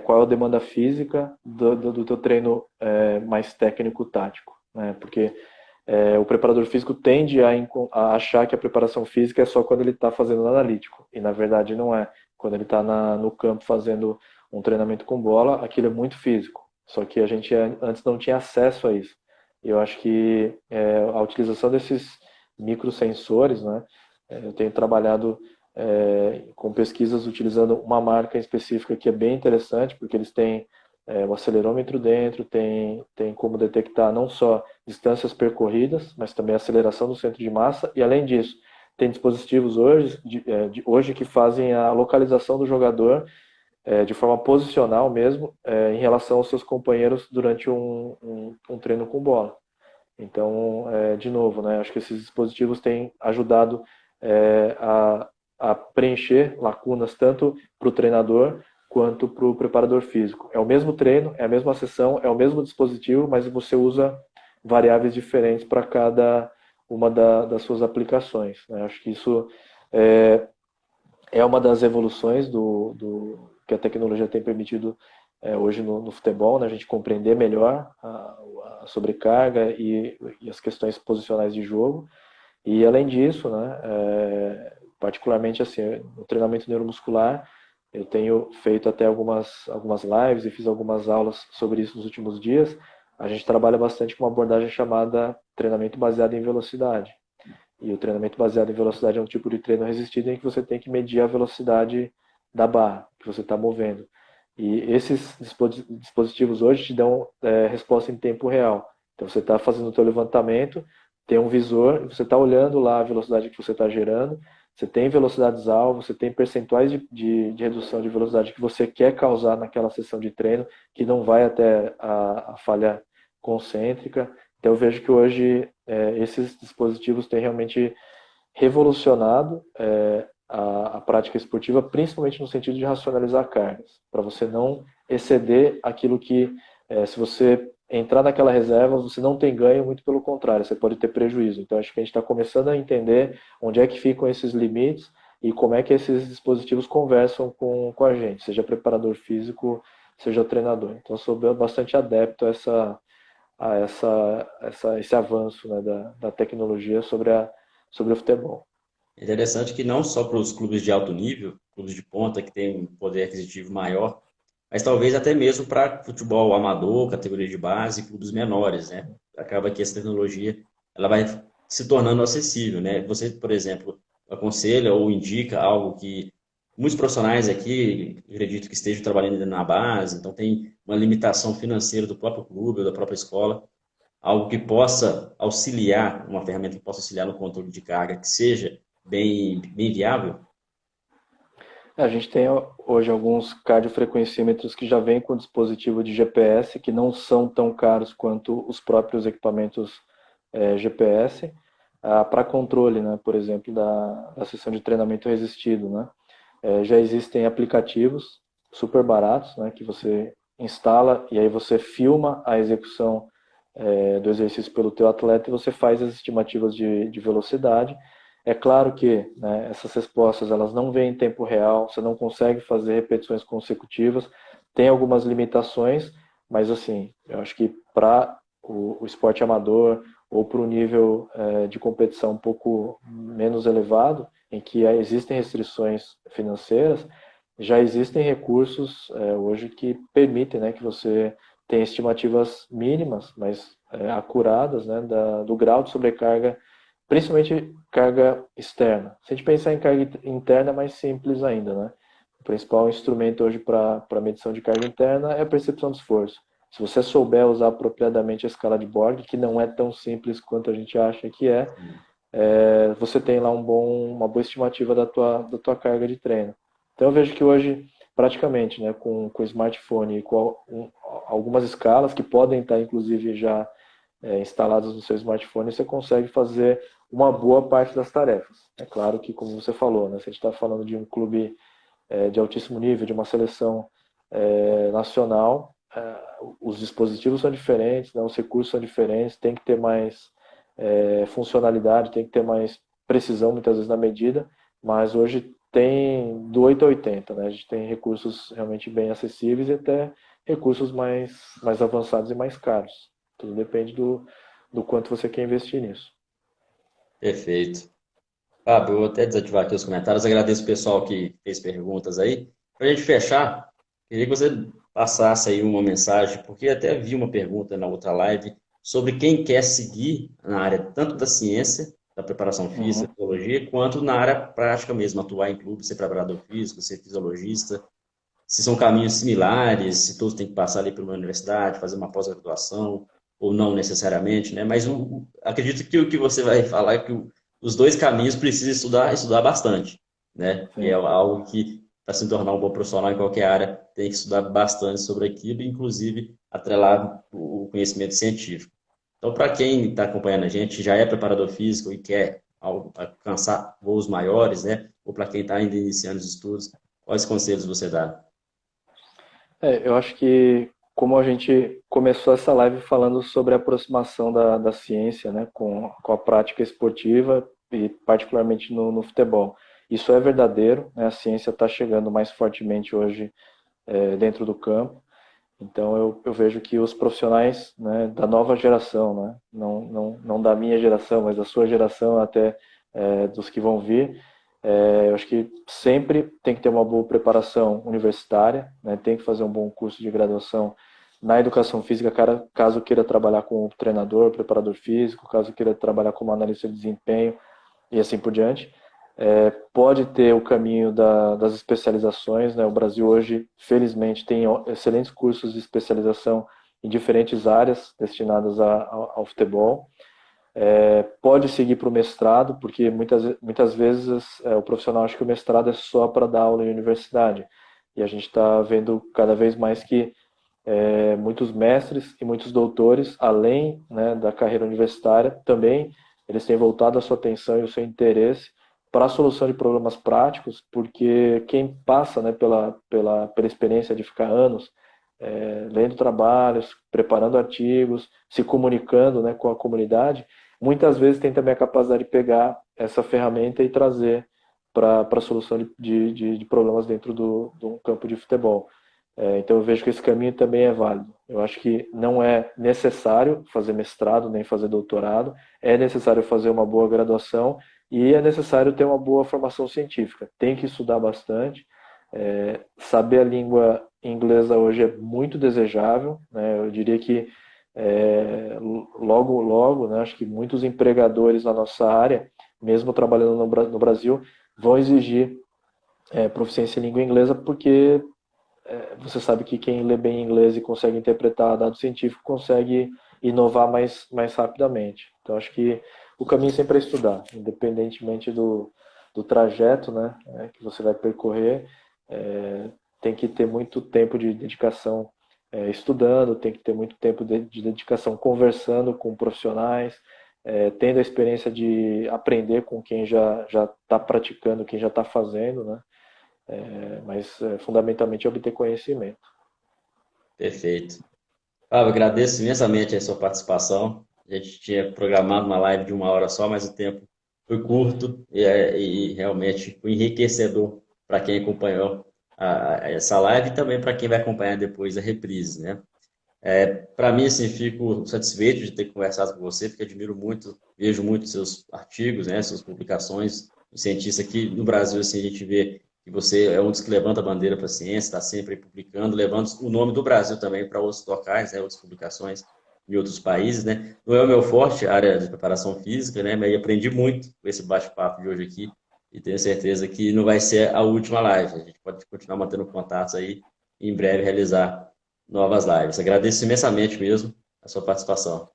qual é a demanda física do teu treino mais técnico-tático, né? Porque o preparador físico tende a achar que a preparação física é só quando ele está fazendo analítico, e na verdade não é. Quando ele está no campo fazendo um treinamento com bola, aquilo é muito físico. Só que a gente antes não tinha acesso a isso. E eu acho que a utilização desses microsensores, né? Eu tenho trabalhado com pesquisas utilizando uma marca específica que é bem interessante, porque eles têm o acelerômetro dentro, tem como detectar não só distâncias percorridas, mas também a aceleração do centro de massa, e além disso, tem dispositivos hoje que fazem a localização do jogador de forma posicional mesmo, em relação aos seus companheiros durante um treino com bola. Então, de novo, né, acho que esses dispositivos têm ajudado a preencher lacunas tanto para o treinador quanto para o preparador físico. É o mesmo treino, é a mesma sessão, é o mesmo dispositivo, mas você usa variáveis diferentes para cada uma das suas aplicações. Né? Acho que isso é uma das evoluções que a tecnologia tem permitido hoje no futebol, né? A gente compreender melhor a sobrecarga e as questões posicionais de jogo. E além disso, né, particularmente assim, no treinamento neuromuscular, eu tenho feito até algumas lives e fiz algumas aulas sobre isso nos últimos dias. A gente trabalha bastante com uma abordagem chamada treinamento baseado em velocidade. E o treinamento baseado em velocidade é um tipo de treino resistido em que você tem que medir a velocidade da barra que você está movendo. E esses dispositivos hoje te dão resposta em tempo real. Então você está fazendo o seu levantamento, tem um visor, você está olhando lá a velocidade que você está gerando, você tem velocidades alvo, você tem percentuais de redução de velocidade que você quer causar naquela sessão de treino, que não vai até a falha concêntrica. Então eu vejo que hoje esses dispositivos têm realmente revolucionado a prática esportiva, principalmente no sentido de racionalizar cargas, para você não exceder aquilo que, se você entrar naquela reserva, você não tem ganho, muito pelo contrário, você pode ter prejuízo. Então acho que a gente está começando a entender onde é que ficam esses limites e como é que esses dispositivos conversam com a gente, seja preparador físico, seja treinador. Então eu sou bastante adepto esse avanço, né, da tecnologia sobre o futebol. É interessante que não só para os clubes de alto nível, clubes de ponta que têm um poder aquisitivo maior, mas talvez até mesmo para futebol amador, categoria de base, clubes menores, né? Acaba que essa tecnologia ela vai se tornando acessível, né? Você, por exemplo, aconselha ou indica algo que muitos profissionais aqui, acredito que estejam trabalhando na base, então tem uma limitação financeira do próprio clube ou da própria escola, algo que possa auxiliar, uma ferramenta que possa auxiliar no controle de carga, que seja bem viável? A gente tem hoje alguns cardiofrequencímetros que já vêm com dispositivo de GPS, que não são tão caros quanto os próprios equipamentos GPS, para controle, né, por exemplo, da sessão de treinamento resistido. Né? Já existem aplicativos super baratos, né, que você instala e aí você filma a execução do exercício pelo teu atleta e você faz as estimativas de velocidade. É claro que, né, essas respostas elas não vêm em tempo real, você não consegue fazer repetições consecutivas, tem algumas limitações, mas assim, eu acho que para o esporte amador ou para o nível de competição um pouco menos elevado, em que existem restrições financeiras, já existem recursos hoje que permitem, né, que você tenha estimativas mínimas, mas acuradas, né, do grau de sobrecarga, principalmente carga externa. Se a gente pensar em carga interna, é mais simples ainda, né? O principal instrumento hoje para medição de carga interna é a percepção de esforço. Se você souber usar apropriadamente a escala de Borg, que não é tão simples quanto a gente acha que você tem lá uma boa estimativa da tua carga de treino. Então eu vejo que hoje, praticamente, né, com o smartphone e com algumas escalas que podem estar, inclusive, já instaladas no seu smartphone, você consegue fazer uma boa parte das tarefas. É claro que, como você falou, né, se a gente está falando de um clube de altíssimo nível, de uma seleção nacional, os dispositivos são diferentes, né, os recursos são diferentes, tem que ter mais funcionalidade, tem que ter mais precisão, muitas vezes, na medida, mas hoje tem do 8 a 80, né? A gente tem recursos realmente bem acessíveis e até recursos mais avançados e mais caros. Tudo depende do quanto você quer investir nisso. Perfeito. Fábio, eu vou até desativar aqui os comentários. Agradeço o pessoal que fez perguntas aí. Para a gente fechar, queria que você passasse aí uma mensagem, porque até vi uma pergunta na outra live sobre quem quer seguir na área tanto da ciência, da preparação física, Uhum. fisiologia, quanto na área prática mesmo, atuar em clube, ser preparador físico, ser fisiologista, se são caminhos similares, se todos têm que passar ali por uma universidade, fazer uma pós-graduação, ou não necessariamente, né? Mas acredito que o que você vai falar é que os dois caminhos precisam estudar bastante, né? E é Sim. algo que, para se tornar um bom profissional em qualquer área, tem que estudar bastante sobre aquilo, inclusive atrelar o conhecimento científico. Então, para quem está acompanhando a gente, já é preparador físico e quer alcançar voos maiores, né? Ou para quem está ainda iniciando os estudos, quais conselhos você dá? Eu acho que como a gente começou essa live falando sobre a aproximação da ciência, né, com a prática esportiva e particularmente no futebol. Isso é verdadeiro, né, a ciência está chegando mais fortemente hoje dentro do campo. Então eu vejo que os profissionais, né, da nova geração, né, não da minha geração, mas da sua geração até dos que vão vir, eu acho que sempre tem que ter uma boa preparação universitária, né, tem que fazer um bom curso de graduação na educação física, caso queira trabalhar como treinador, preparador físico, caso queira trabalhar como analista de desempenho e assim por diante. Pode ter o caminho das especializações, né? O Brasil hoje, felizmente, tem excelentes cursos de especialização em diferentes áreas destinadas ao futebol. Pode seguir para o mestrado, porque muitas vezes o profissional acha que o mestrado é só para dar aula em universidade. E a gente está vendo cada vez mais que muitos mestres e muitos doutores, além, né, da carreira universitária, também eles têm voltado a sua atenção e o seu interesse para a solução de problemas práticos, porque quem passa, né, pela experiência de ficar anos lendo trabalhos, preparando artigos, se comunicando, né, com a comunidade, muitas vezes tem também a capacidade de pegar essa ferramenta e trazer para a solução de problemas dentro do campo de futebol. Então eu vejo que esse caminho também é válido. Eu acho que não é necessário fazer mestrado nem fazer doutorado, é necessário fazer uma boa graduação e é necessário ter uma boa formação científica. Tem que estudar bastante. Saber a língua inglesa hoje é muito desejável, né? Eu diria que logo, logo, né, acho que muitos empregadores na nossa área, mesmo trabalhando no Brasil, vão exigir proficiência em língua inglesa porque você sabe que quem lê bem inglês e consegue interpretar dados científicos consegue inovar mais rapidamente. Então, acho que o caminho sempre é estudar, independentemente do trajeto, né, que você vai percorrer, tem que ter muito tempo de dedicação estudando, tem que ter muito tempo de dedicação conversando com profissionais, tendo a experiência de aprender com quem já está praticando, quem já está fazendo, né? Mas fundamentalmente é obter conhecimento. Perfeito. Fábio, agradeço imensamente a sua participação. A gente tinha programado uma live de uma hora só, mas o tempo foi curto e realmente foi enriquecedor para quem acompanhou essa live e também para quem vai acompanhar depois a reprise, né? Para mim, assim, fico satisfeito de ter conversado com você, porque admiro muito, vejo muito seus artigos, né, suas publicações. Um cientista aqui no Brasil, assim, a gente vê que você é um dos que levanta a bandeira para a ciência, está sempre publicando, levando o nome do Brasil também para outros locais, né, outras publicações em outros países, né. Não é o meu forte, a área de preparação física, né, mas aprendi muito com esse bate-papo de hoje aqui e tenho certeza que não vai ser a última live. A gente pode continuar mantendo contatos aí e em breve realizar novas lives. Agradeço imensamente mesmo a sua participação.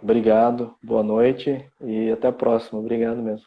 Obrigado, boa noite e até a próxima. Obrigado mesmo.